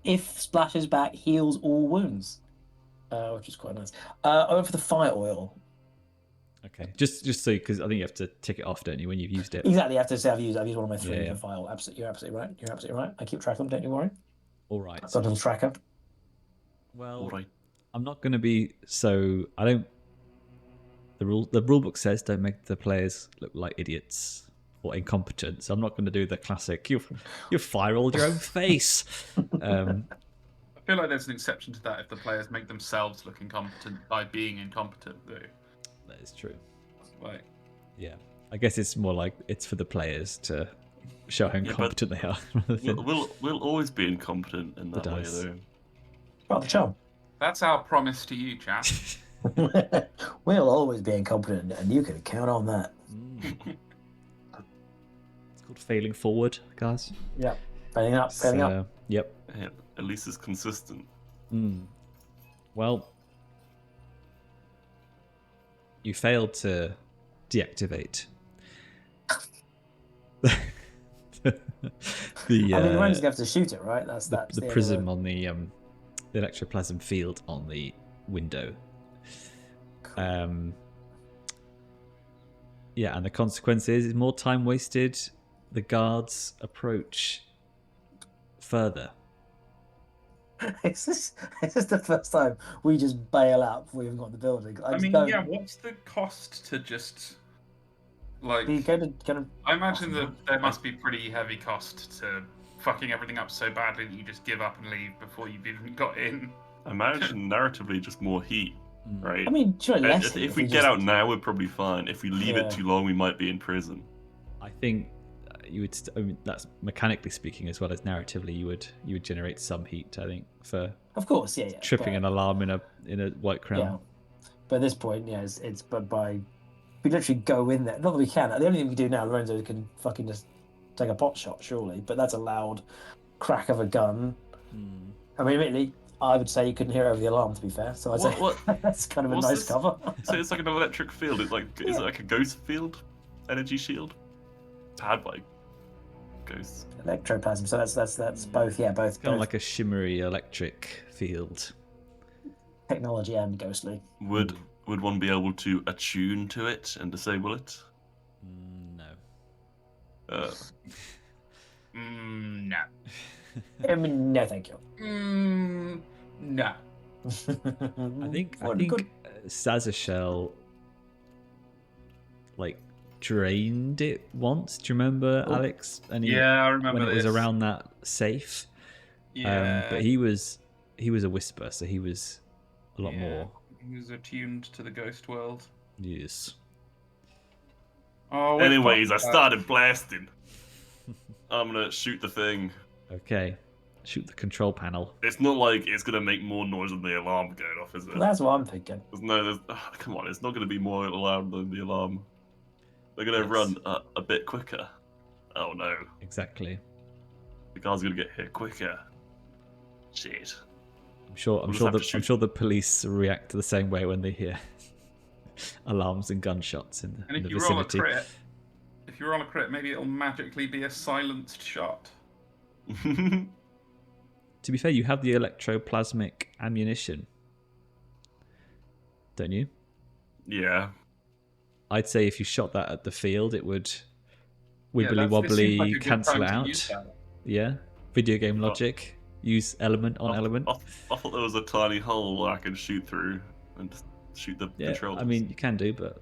if splashes back, heals all wounds, which is quite nice. I went for the fire oil. Okay, just so because I think you have to tick it off, don't you, when you've used it? Exactly, you have to say I've used one of my 3 for fire oil. Absolutely, you're absolutely right. You're absolutely right. I keep track of them. Don't you worry. All right. I've got a little tracker. Well, all right. I'm not going to be so. I don't. The rule book says don't make the players look like idiots or incompetent. So I'm not going to do the classic. You fire-rolled your own face. I feel like there's an exception to that if the players make themselves look incompetent by being incompetent, though. That is true. Right. Yeah, I guess it's more like it's for the players to show how incompetent they are. We'll always be incompetent in that way, though. Rather charm. That's our promise to you, chap. We'll always be incompetent, and you can count on that. It's called failing forward, guys. Yeah, failing up. Yep. Yeah, at least it's consistent. Well, you failed to deactivate Lorenzo's gonna have to shoot it, right? That's the prism on the electroplasm field on the window. Cool. Yeah, and the consequence is more time wasted. The guards approach further. Is this the first time we just bail out before we even got in the building? What's the cost to just like? I imagine that there must be pretty heavy cost to fucking everything up so badly that you just give up and leave before you've even got in. I imagine narratively just more heat, right? I mean, sure, less if we get out now, we're probably fine. If we leave it too long, we might be in prison. I think you would. I mean, that's mechanically speaking as well as narratively. You would generate some heat. I think for. Of course, yeah. Tripping an alarm in a Whitecrown. Yeah, but at this point, it's by we literally go in there. Not that we can. The only thing we can do now, Lorenzo can fucking just take a pot shot, surely. But that's a loud crack of a gun. I mean, admittedly, I would say you couldn't hear over the alarm. To be fair, so I'd say that's kind of a nice cover. So it's like an electric field. It's like is it like a ghost field, energy shield, powered by ghosts. Electroplasm. So that's both. Yeah, both. Kind of like a shimmery electric field. Technology and ghostly. Would one be able to attune to it and disable it? No. No. No, thank you. No. I think Good. Sazashell like drained it once. Do you remember, Alex? And Yeah, I remember when it was this. around that safe. Yeah. But he was a whisper, so he was a lot more. He was attuned to the ghost world. Yes. Oh. Anyways, I started blasting. I'm gonna shoot the thing. Okay. Shoot the control panel. It's not like it's gonna make more noise than the alarm going off, is it? Well, that's what I'm thinking. Come on, it's not gonna be more loud than the alarm. They're gonna Yes. run a bit quicker. Oh no. Exactly. The car's gonna get hit quicker. Shit. I'm sure We'll just have to shoot. the police react the same way when they hear alarms and gunshots in And if the you roll a vicinity. crit, maybe it'll magically be a silenced shot. To be fair, you have the electroplasmic ammunition, don't you? Yeah. I'd say if you shot that at the field, it would Yeah, wibbly it seems wobbly like a good cancel time to use out. that. Yeah, video game logic. Use element on element. I thought there was a tiny hole I could shoot through and just shoot the Yeah, controls. I mean you can do, but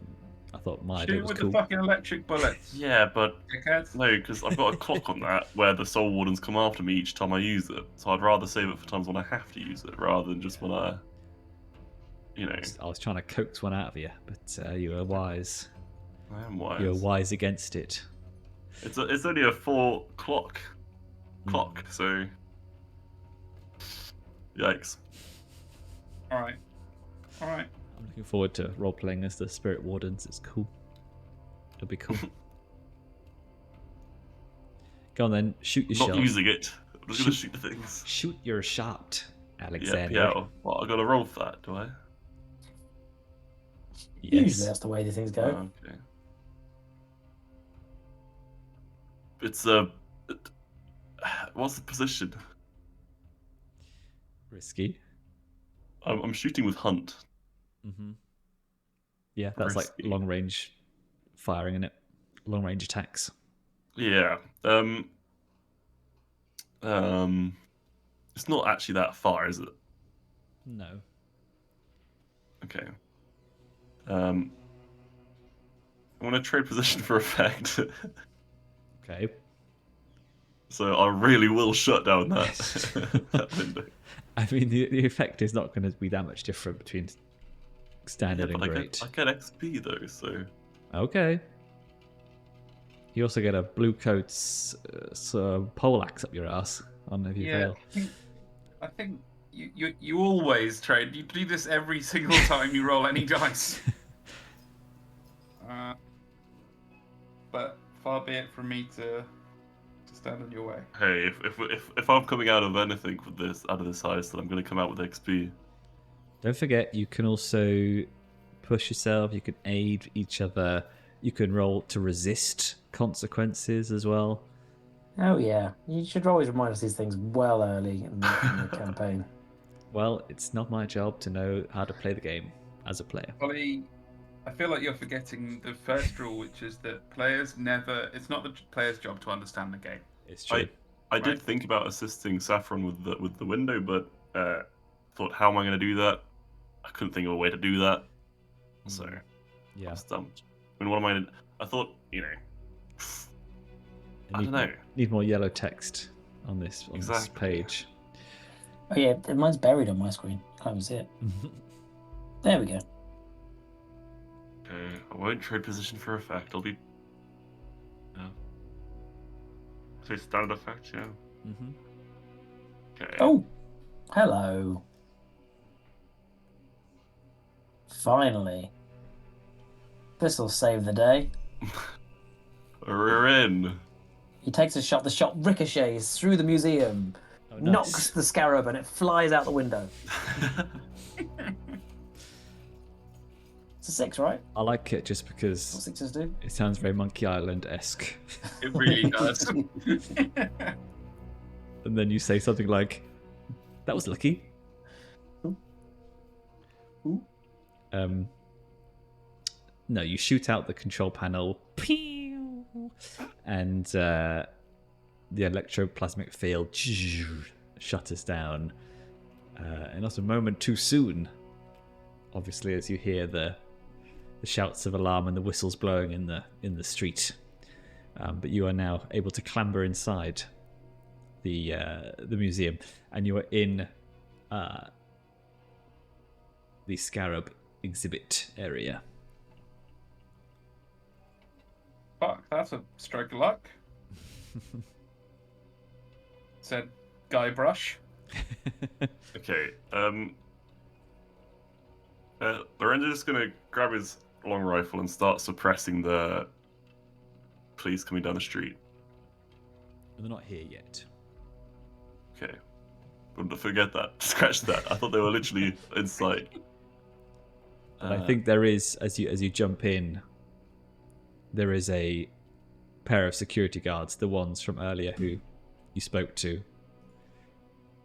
I thought my idea Shoot was with cool. the fucking electric bullets. Yeah, but Dickheads. no, because I've got a clock on that where the soul wardens come after me each time I use it. So I'd rather save it for times when I have to use it rather than just when I, I was trying to coax one out of you, but you were wise. I am wise. You were wise against it. It's only a 4 clock, so yikes. All right. I'm looking forward to role playing as the spirit wardens. It's cool. It'll be cool. Go on then, shoot your Not shot. using it. I'm just gonna shoot the things. Shoot your shot, Yeah, Alexander. yeah. Well, I gotta roll for that, do I? Yes. Usually that's the way these things go. Oh, okay. It's what's the position? Risky. I'm shooting with hunt. Mm-hmm. Yeah, that's Risky. like long range firing in it. Long range attacks. Yeah. It's not actually that far, is it? No. Okay. I want to trade position for effect. Okay. So I really will shut down that, that window. I mean, the effect is not going to be that much different between standard and But great. I get XP though, so Okay. You also get a blue coat's pole axe up your ass on if you fail. I think you always trade. You do this every single time you roll any dice. But far be it from me to stand in your way. hey, if I'm coming out of anything with this out of this heist, then I'm going to come out with XP. Don't forget, you can also push yourself. You can aid each other. You can roll to resist consequences as well. Oh yeah, you should always remind us these things well early in the campaign. Well, it's not my job to know how to play the game as a player. Olly, I feel like you're forgetting the first rule, which is that players never. It's not the player's job to understand the game. It's true. I did think about assisting Saffron with the window, but thought, how am I going to do that? I couldn't think of a way to do that, so Yeah. I'm stumped. I mean, what am I? I thought, I don't know. Need more yellow text on this Exactly. page. Oh yeah, mine's buried on my screen. Can't even see it. There we go. Okay, I won't trade position for effect. I'll be. So standard effect, yeah. Mm-hmm. Okay. Oh, hello. Finally. This'll save the day. We're in. He takes a shot. The shot ricochets through the museum, Oh, knocks the scarab, and it flies out the window. It's a 6, right? I like it just What because 6s do? it sounds very Monkey Island-esque. It really does. And then you say something like, "That was lucky." Ooh. No, you shoot out the control panel, pew, and the electroplasmic field shutters down. And not a moment too soon, obviously, as you hear the shouts of alarm and the whistles blowing in the street. But you are now able to clamber inside the museum, and you are in the Scarab exhibit area. Fuck, that's a stroke of luck. Said Guybrush. Okay. Lorenzo's gonna grab his long rifle and start suppressing the police coming down the street. They're not here yet. Okay. But forget that. Scratch that. I thought they were literally in sight. But I think there is, as you jump in, there is a pair of security guards, the ones from earlier who you spoke to.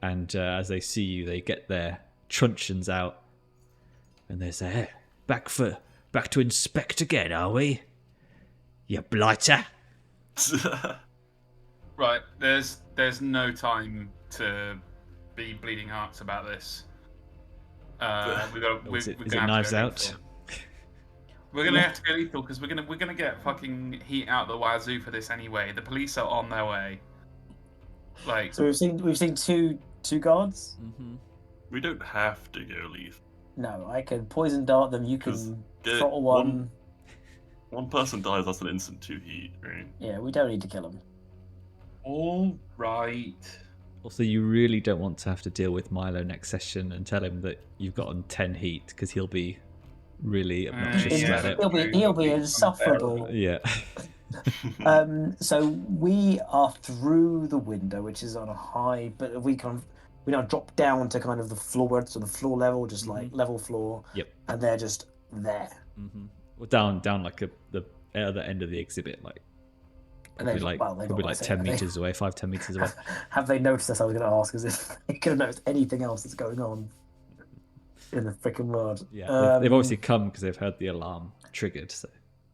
And as they see you, they get their truncheons out, and they say, "Back to inspect again, are we? You blighter." Right, there's no time to be bleeding hearts about this. Is it knives out? We're gonna have to go lethal because we're gonna get fucking heat out the wazoo for this anyway. The police are on their way. Like, So we've seen two guards. Mm-hmm. We don't have to go leave. No, I can poison dart them. You can throttle one. One person dies, that's an instant 2 heat, right? Yeah, we don't need to kill them. all right. Also, you really don't want to have to deal with Milo next session and tell him that you've gotten 10 heat, because he'll be really obnoxious about it. He'll be insufferable. Yeah. So we are through the window, which is on a high, but we now drop down to kind of the floor, so the floor level, just like level floor. Yep. And they're just there. Mm-hmm. Well, down like the other end of the exhibit, like probably like 10 meters away, 5-10 meters away. Have they noticed us? I was going to ask, as if they could have noticed anything else that's going on in the freaking world. Yeah, they've obviously come because they've heard the alarm triggered. So.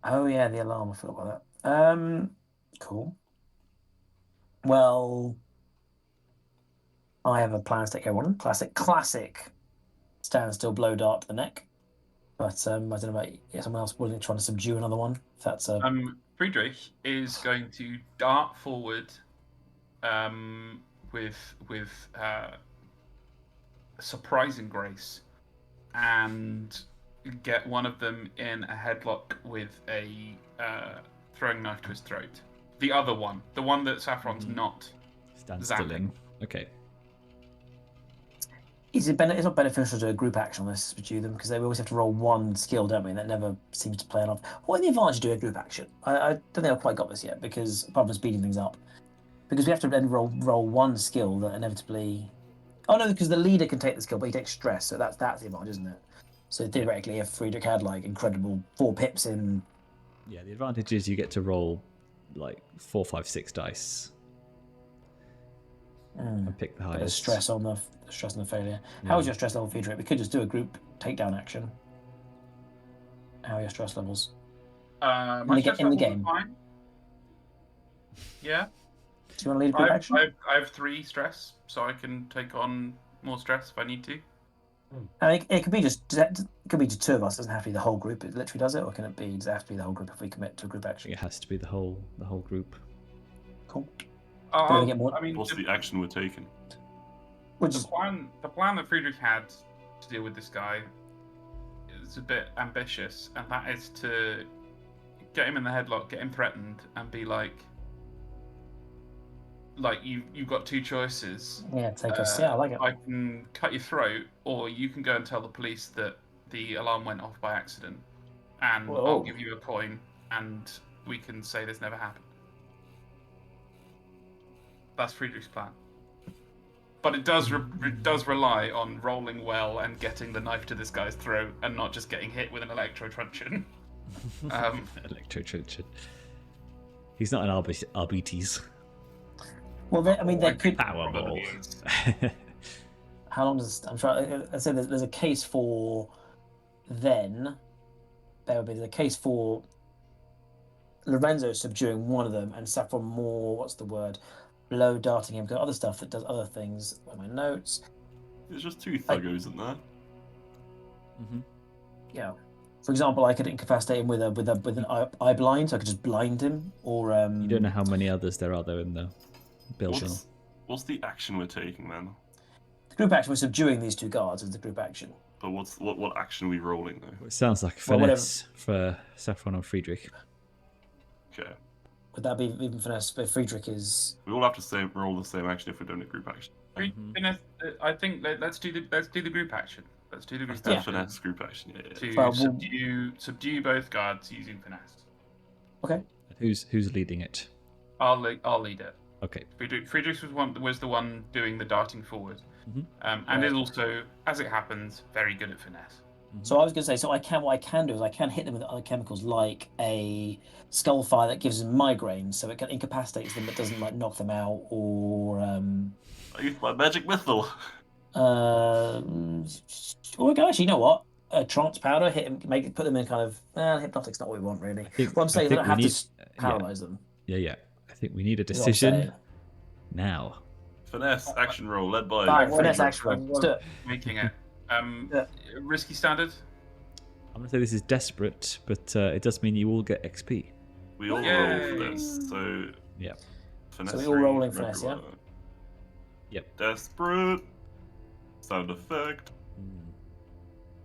Oh yeah, the alarm. I forgot about that. Cool. Well, I have a plan to take everyone. Classic. Stand still, blow dart to the neck. But I don't know about someone else willing to try to subdue another one. If that's Friedrich is going to dart forward, with surprising grace, and get one of them in a headlock with a throwing knife to his throat. The other one, the one that Saffron's not stand still zapping. in. Okay. It's not beneficial to do a group action on this, subdue them, because they always have to roll one skill, don't we? And that never seems to play enough. What are the advantage of doing a group action? I don't think I've quite got this yet, because apart from speeding things up, because we have to then roll one skill that inevitably. Oh no, because the leader can take the skill, but he takes stress, so that's the advantage, isn't it? So theoretically, if Friedrich had like incredible 4 pips in. Yeah, the advantage is you get to roll like 4, 5, 6 dice. And pick the highest. The stress on the failure. Yeah. How is your stress level, Friedrich? We could just do a group takedown action. How are your stress levels? My stress in the level is game. fine. Yeah. Do you want to lead a group action? I have 3 stress, so I can take on more stress if I need to. I mean, it could be just 2 of us. It doesn't have to be the whole group. It literally does it, or can it be? Does it have to be the whole group if we commit to a group action? It has to be the whole group. Cool. I mean, What's the action we're taking? The plan that Friedrich had to deal with this guy is a bit ambitious, and that is to get him in the headlock, get him threatened, and be like you've got 2 choices. Yeah, take us. Yeah, I like it. I can cut your throat, or you can go and tell the police that the alarm went off by accident, and Whoa. I'll give you a coin, and we can say this never happened. That's Friedrich's plan. But it does rely on rolling well and getting the knife to this guy's throat, and not just getting hit with an electro truncheon. Electro truncheon. He's not an RBTs. Well, they could. Powerball. How long does I'm trying? I said there's a case for. Then there would be the case for Lorenzo subduing one of them and Saffron more. What's the word? Blow darting him. Got other stuff that does other things. Like my notes. There's just 2 thuggos, isn't there? Mm-hmm. Yeah. For example, I could incapacitate him with an eye blind, so I could just blind him. Or You don't know how many others there are though in the building. What's the action we're taking then? The group action. We're subduing these 2 guards as the group action. But what action are we rolling though? It sounds like finesse for Saffron or Friedrich. Okay. Would that be even finesse? But Friedrich is. We all have to roll the same action if we're doing a group action. I think let's do the group action. Let's do the group Yeah. action. Finesse group action. Yeah. To subdue both guards using finesse. Okay. Who's leading it? I'll lead it. Okay. Friedrich was the one doing the darting forward, Mhm. and is also, as it happens, very good at finesse. So I was going to say, what I can do is I can hit them with other chemicals like a skull fire that gives them migraines, so it can incapacitate them but doesn't like knock them out, or I use my magic missile. or we can actually, you know what? A trance powder, hit them, put them in kind of. Hypnotic's not what we want really. What I'm saying is I don't have to paralyze them. Yeah. I think we need a Is what I'm decision saying. now. Finesse action roll led by. Fine, finesse action roll. Let's do it. Making it Yeah. risky standard. I'm gonna say this is desperate, but it does mean you all get XP. We all Yay. roll for this, so Yeah. finesse. So we all rolling finesse, yeah? Yep. Desperate. Sound effect.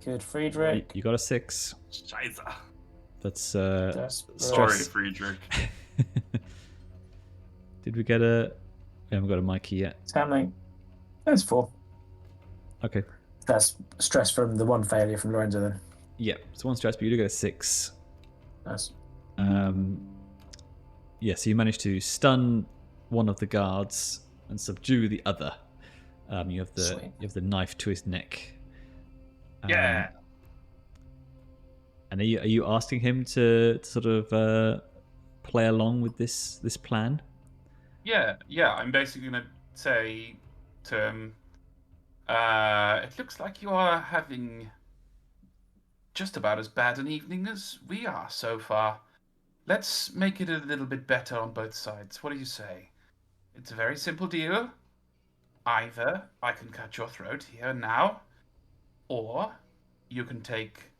Good, Friedrich. You got a 6. Scheiße. That's Desperate. Sorry, stress. Friedrich. Did we get a? We haven't got a Mikey yet. It's happening. That's 4. Okay. That's stress from the one failure from Lorenzo then. Yeah. So 1 stress, but you do get a 6. Nice. Yeah. So you managed to stun one of the guards and subdue the other. You have the knife to his neck. Yeah. And are you asking him to sort of play along with this plan? Yeah. I'm basically gonna say to him, it looks like you are having just about as bad an evening as we are so far. Let's make it a little bit better on both sides. What do you say? It's a very simple deal. Either I can cut your throat here and now, or you can take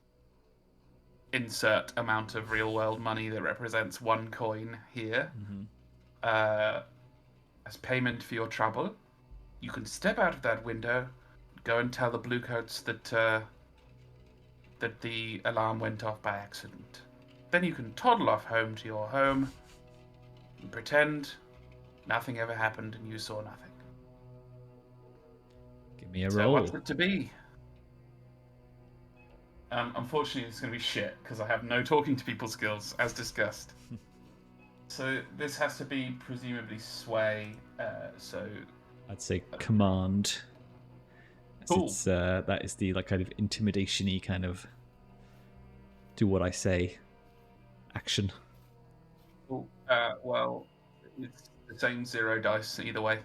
insert amount of real world money that represents 1 coin here as payment for your trouble. You can step out of that window, go and tell the bluecoats that that the alarm went off by accident. Then you can toddle off home to your home and pretend nothing ever happened and you saw nothing. Give me a So roll. what's it to be? Unfortunately, it's going to be shit because I have no talking to people skills, as discussed. So this has to be presumably sway. So I'd say command. Cool. It's, that is the like kind of intimidation-y kind of do what I say action. well, it's the same 0 dice either way.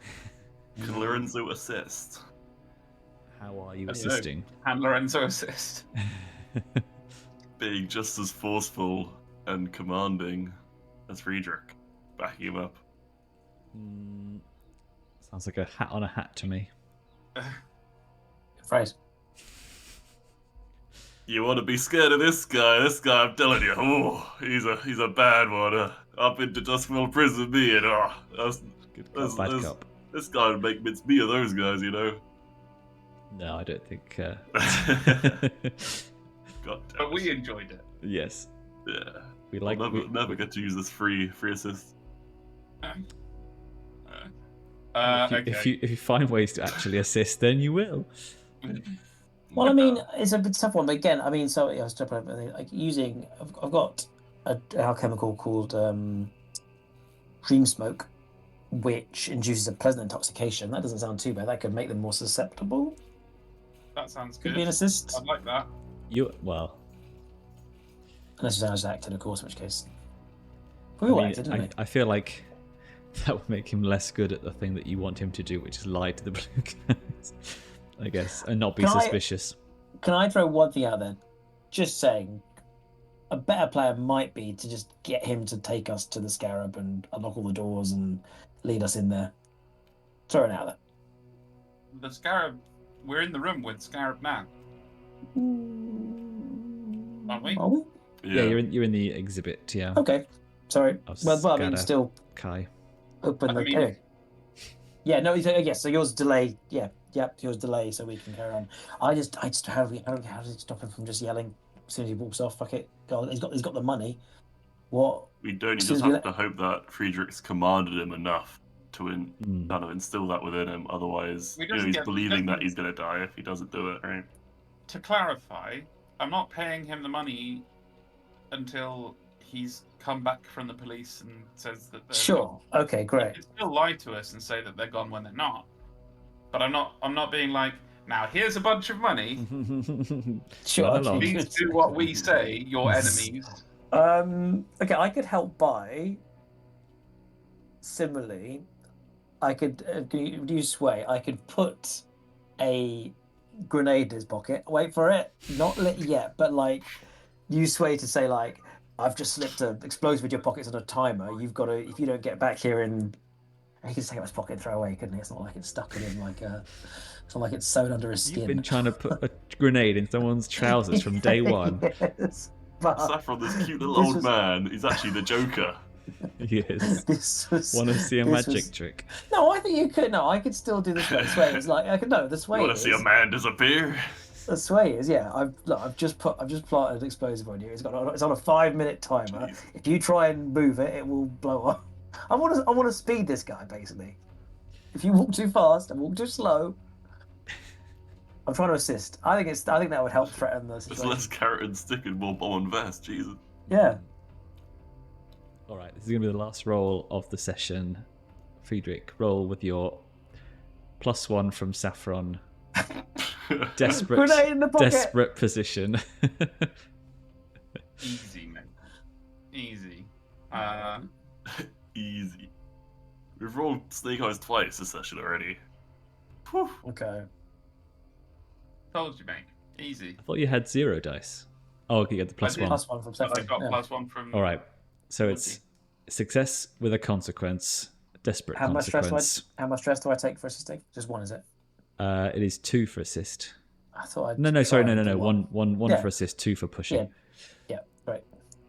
Can Lorenzo assist? How are you I don't know. assisting? And Lorenzo assist. Being just as forceful and commanding as Friedrich, backing him up. Sounds like a hat on a hat to me. Good phrase. You want to be scared of this guy? This guy, I'm telling you, he's a bad one. Up into Duskville Prison, me and Good cop, bad cop. This guy would make mincemeat of those guys, you know. No, I don't think. God damn But we it. enjoyed it. Yes, Yeah. we like. I'll never get to use this free assist. If you find ways to actually assist, then you will. Well, I mean, it's a bit tough one, but again, I mean, so yeah, I was talking about like using. I've got a alchemical called Dream Smoke, which induces a pleasant intoxication. That doesn't sound too bad. That could make them more susceptible. That sounds Could good. be an assist. I'd like that. Unless you sound acted, of course, in which case. We all acted, didn't we? I feel like that would make him less good at the thing that you want him to do, which is lie to the blue coats, I guess, and not be suspicious. Can I throw one thing out there? Just saying, a better player might be to just get him to take us to the Scarab and unlock all the doors and lead us in there. Throw it out there. The Scarab, we're in the room with Scarab Man. Aren't we? Are we? Yeah, you're in the exhibit, yeah. Okay. Sorry. Well, I mean, still Kai. open the... Okay. Yeah, no, yes, so yours delay. Yeah, yours delay so we can carry on. I just how does it stop him from just yelling as soon as he walks off? Fuck it. God, he's got the money. What? We don't. You just have to hope that Friedrich's commanded him enough to kind of instill that within him. Otherwise, he's believing that he's going to die if he doesn't do it, right? To clarify, I'm not paying him the money until he's come back from the police and says that they're sure. Gone. Okay, great. He can still lie to us and say that they're gone when they're not. But I'm not being like, now here's a bunch of money. Sure. Please do what we say, your enemies. Okay, I could help by. Similarly, I could use sway. I could put a grenade in his pocket. Wait for it. Not lit yet, but like use sway to say like, I've just slipped an explosive in your pockets on a timer. You've got to, if you don't get back here in... He can just take out his pocket and throw away, couldn't he? It's not like it's stuck in him like it's not like it's sewn under his skin. You've been trying to put a grenade in someone's trousers from day one. Yes, but Saffron, this cute little old man, is actually the Joker. Yes. Want to see a magic trick? No, I think you could. No, I could still do the sway. Sway is like I could. No, the sway. You want to see a man disappear? The sway is I've just planted an explosive on you. It's on a 5-minute timer. Jeez. If you try and move it, it will blow up. I want to speed this guy basically. If you walk too fast and walk too slow, I'm trying to assist. I think that would help threaten the situation. It's less carrot and stick and more bomb and vest. Jesus. Yeah. All right, this is going to be the last roll of the session. Friedrich, roll with your +1 from Saffron. Desperate position. Easy, man. Easy. Easy. We've rolled Snake Eyes twice this session already. Whew. Okay. Told you, mate. Easy. I thought you had 0 dice. Oh, okay, you had the +1. +1 from Saffron. I got +1 from... All right. So it's success with a consequence, desperate consequence. How much stress do I take for assisting? Just 1, is it? It is 2 for assist. I thought No, sorry. 1 for assist, 2 for pushing. Yeah, right.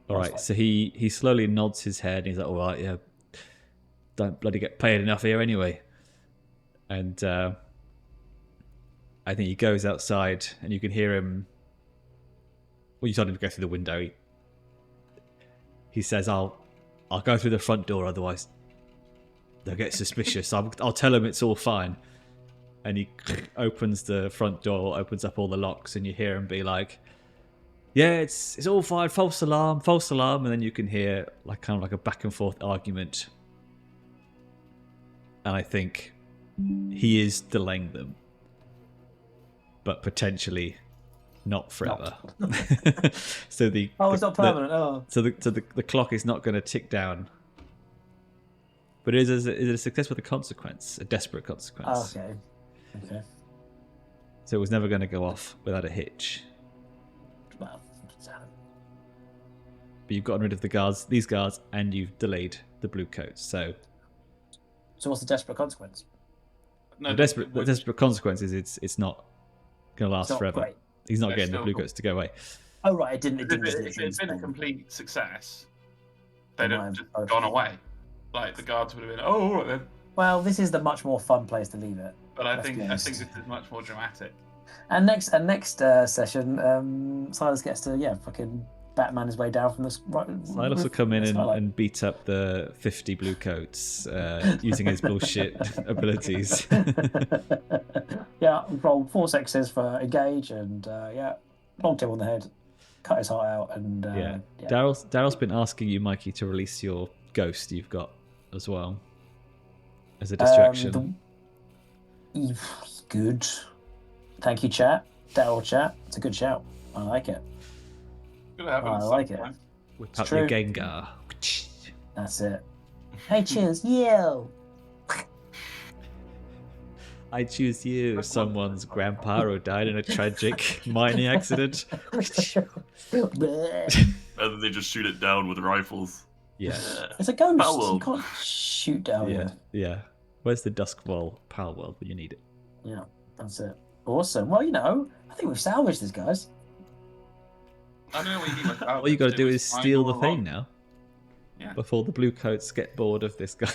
All right, so he slowly nods his head and he's like, all right, yeah, don't bloody get paid enough here anyway. And I think he goes outside and you can hear him. Well, you told him to go through the window. He says, I'll go through the front door, otherwise they'll get suspicious. I'll tell them it's all fine. And he opens the front door, opens up all the locks, and you hear him be like, yeah, it's all fine, false alarm. And then you can hear like kind of like a back and forth argument. And I think he is delaying them, but potentially not forever. So it's not permanent. So the clock is not going to tick down. But it is a success with a consequence, a desperate consequence. Oh, okay. So it was never going to go off without a hitch. Well, but you've gotten rid of these guards, and you've delayed the blue coats. So what's the desperate consequence? No, the desperate consequence is it's not going to last forever. Great. He's not getting the blue coats to go away. Oh right, it didn't. If it's been a complete success, they'd have just gone away. Like the guards would have been, all right then. Well, this is the much more fun place to leave it. But I think this is much more dramatic. And next session, Silas gets to fucking Batman his way down from this. Silas will come in and beat up the 50 blue coats using his bullshit abilities. Yeah, rolled 4 successes for engage and plonked him on the head, cut his heart out, and Daryl's been asking you, Mikey, to release your ghost you've got as well. as a distraction? Good. Thank you, chat. That old chat. It's a good shout. I like it. Good to have it I at some like it. point. Whip It's out your true. Gengar. That's it. Hey, choose you. I choose you, someone's grandpa who died in a tragic mining accident. It's And then they just shoot it down with rifles. Yeah, a ghost. Power You World. can't shoot down. yeah. Where's the Duskwall Power World when you need it? Yeah, that's it. Awesome. Well, I think we've salvaged this, guys. I don't know what you mean by All you got to do is steal the thing thing now. Yeah. Before the blue coats get bored of this guy.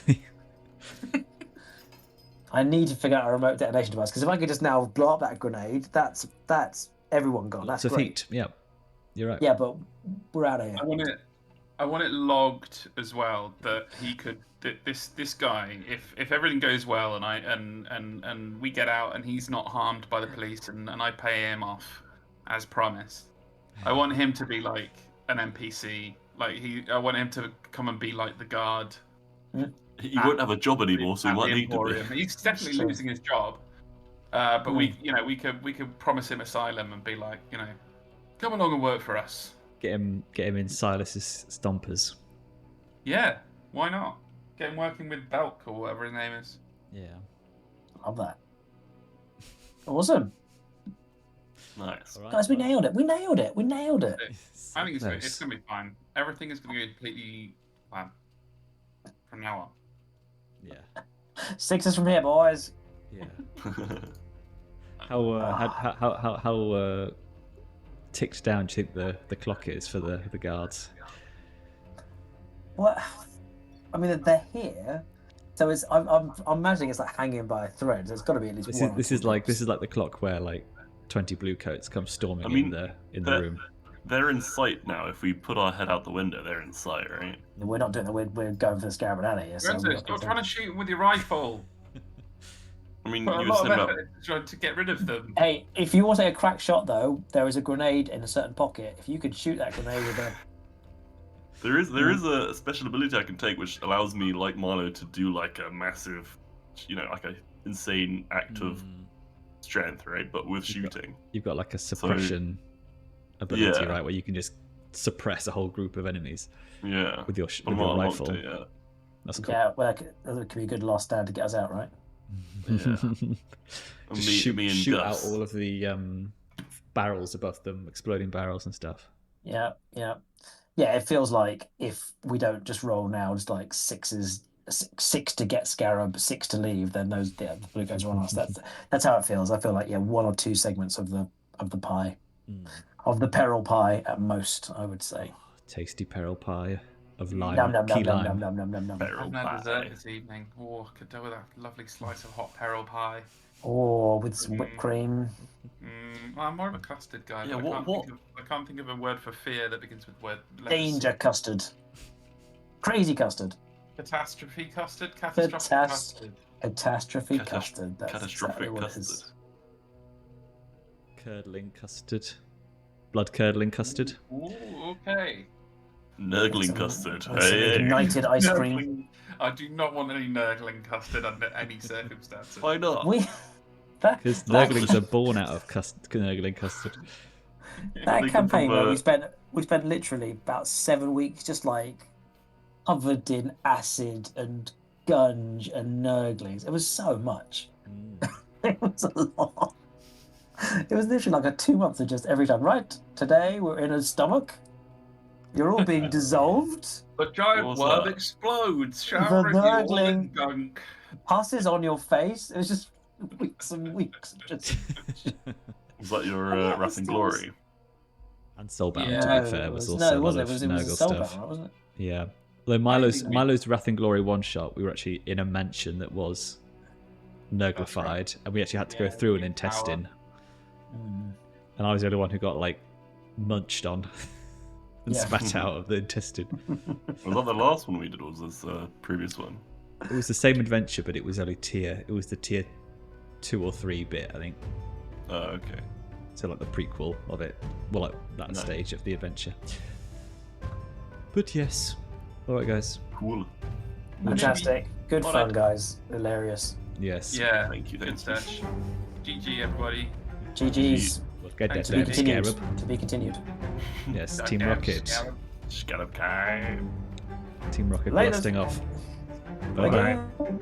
I need to figure out a remote detonation device because if I could just now blow up that grenade, that's everyone gone. That's Lots of great. heat. Yeah, you're right. Yeah, but we're out of here. I want it logged as well that he could this guy if everything goes well and we get out and he's not harmed by the police and I pay him off as promised. I want him to be like an NPC. I want him to come and be like the guard. He won't have a job anymore, so he at might the need to be. Emporium. He's definitely Sure. losing his job. But we could promise him asylum and be like, come along and work for us. Get him in Silas's stompers. Yeah, why not? Get him working with Belk or whatever his name is. Yeah. Love that. Awesome. Nice. All right, Guys, we well, nailed it. We nailed it. We nailed it. so I think it's close. going to be fine. Everything is going to be completely fine from now on. Yeah. 6 from here, boys. Yeah. How ticked down do you think the clock is for the guards? What? I mean, they're here, so it's. I'm imagining it's like hanging by a thread. So it's got to be at least This one. is this is like the clock where like 20 blue coats come storming in the room. They're in sight now. If we put our head out the window, they're in sight, right? We're not doing that. We're going for the Scarab of Arac'kai. So Lorenzo, stop trying to shoot him with your rifle. I mean, Put a you were lot of saying about effort into trying to get rid of them. Hey, if you want to take a crack shot, though, there is a grenade in a certain pocket. If you could shoot that grenade with a... there is a special ability I can take which allows me, like Milo, to do like a massive, like a insane act of strength, right? But with shooting. You've got like a suppression ability, yeah. right, where you can just suppress a whole group of enemies Yeah. with your I'm not rifle. to, yeah. That's cool. Yeah, well, that could be a good last stand to get us out, right? Yeah. Just me and shoot Gus. out all of the barrels above them, exploding barrels and stuff. Yeah. It feels like if we don't just roll now, just like 6 to get Scarab, 6 to leave, then the blue guys are on us. That's how it feels. I feel like 1 or 2 segments of the pie, of the peril pie at most, I would say. Tasty peril pie of lime, Nom, key lime. Peril I've had pie. dessert this evening. Oh, I could do with a lovely slice of hot peril pie. Or with some whipped cream. I'm more of a custard guy. Yeah, but I can't think of a word for fear that begins with word. Danger custard. Crazy custard. Catastrophe custard. Catastrophic custard. Catastrophe custard. That's Catastrophic exactly what it custard. is. Curdling custard. Blood curdling custard. Ooh, okay. Nurgling Some- custard. with some Hey. ignited ice cream. Nurgling. I do not want any nurgling custard under any circumstances. Why not? Because nurglings are born out of nurgling custard. That They campaign come where from, we spent literally about 7 weeks just like covered in acid and gunge and nurglings. It was so much. It was a lot. It was literally like a 2 months of just every time. Right, today we're in a stomach. You're all being dissolved. The giant What's worm that? explodes, showering you all in nurgling. gunk. Passes on your face. It was just weeks and weeks of just. Was that your Oh, yeah, Wrath and it Glory? And Soulbound, Yeah. to be fair, was also no, it a lot wasn't. of It was Nurgle Soulbound, stuff. right, wasn't it? Yeah. Although Milo's Wrath and Glory one shot, we were actually in a mansion that was Nurglified, and we actually had to go through an intestine. And I was the only one who got like munched on and Yeah. spat out of the intestine. Was that the last one we did, or was this the previous one? It was the same adventure, but it was only tier. It was the tier 2 or 3 bit, I think. Oh, okay. So like the prequel of it. Well, like that Nice. stage of the adventure. But yes. Alright, guys. Cool. Fantastic. Good Well, fun, guys. Hilarious. Yes. Yeah. Thank you. Good search. GG, everybody. GG's. We'll get that To To be damn continued. Scarab. To be continued. Yes, That Team damn Rocket. Scarab. Scarab of Arac'kai. Team Rocket Later. blasting off. Later. Bye-bye.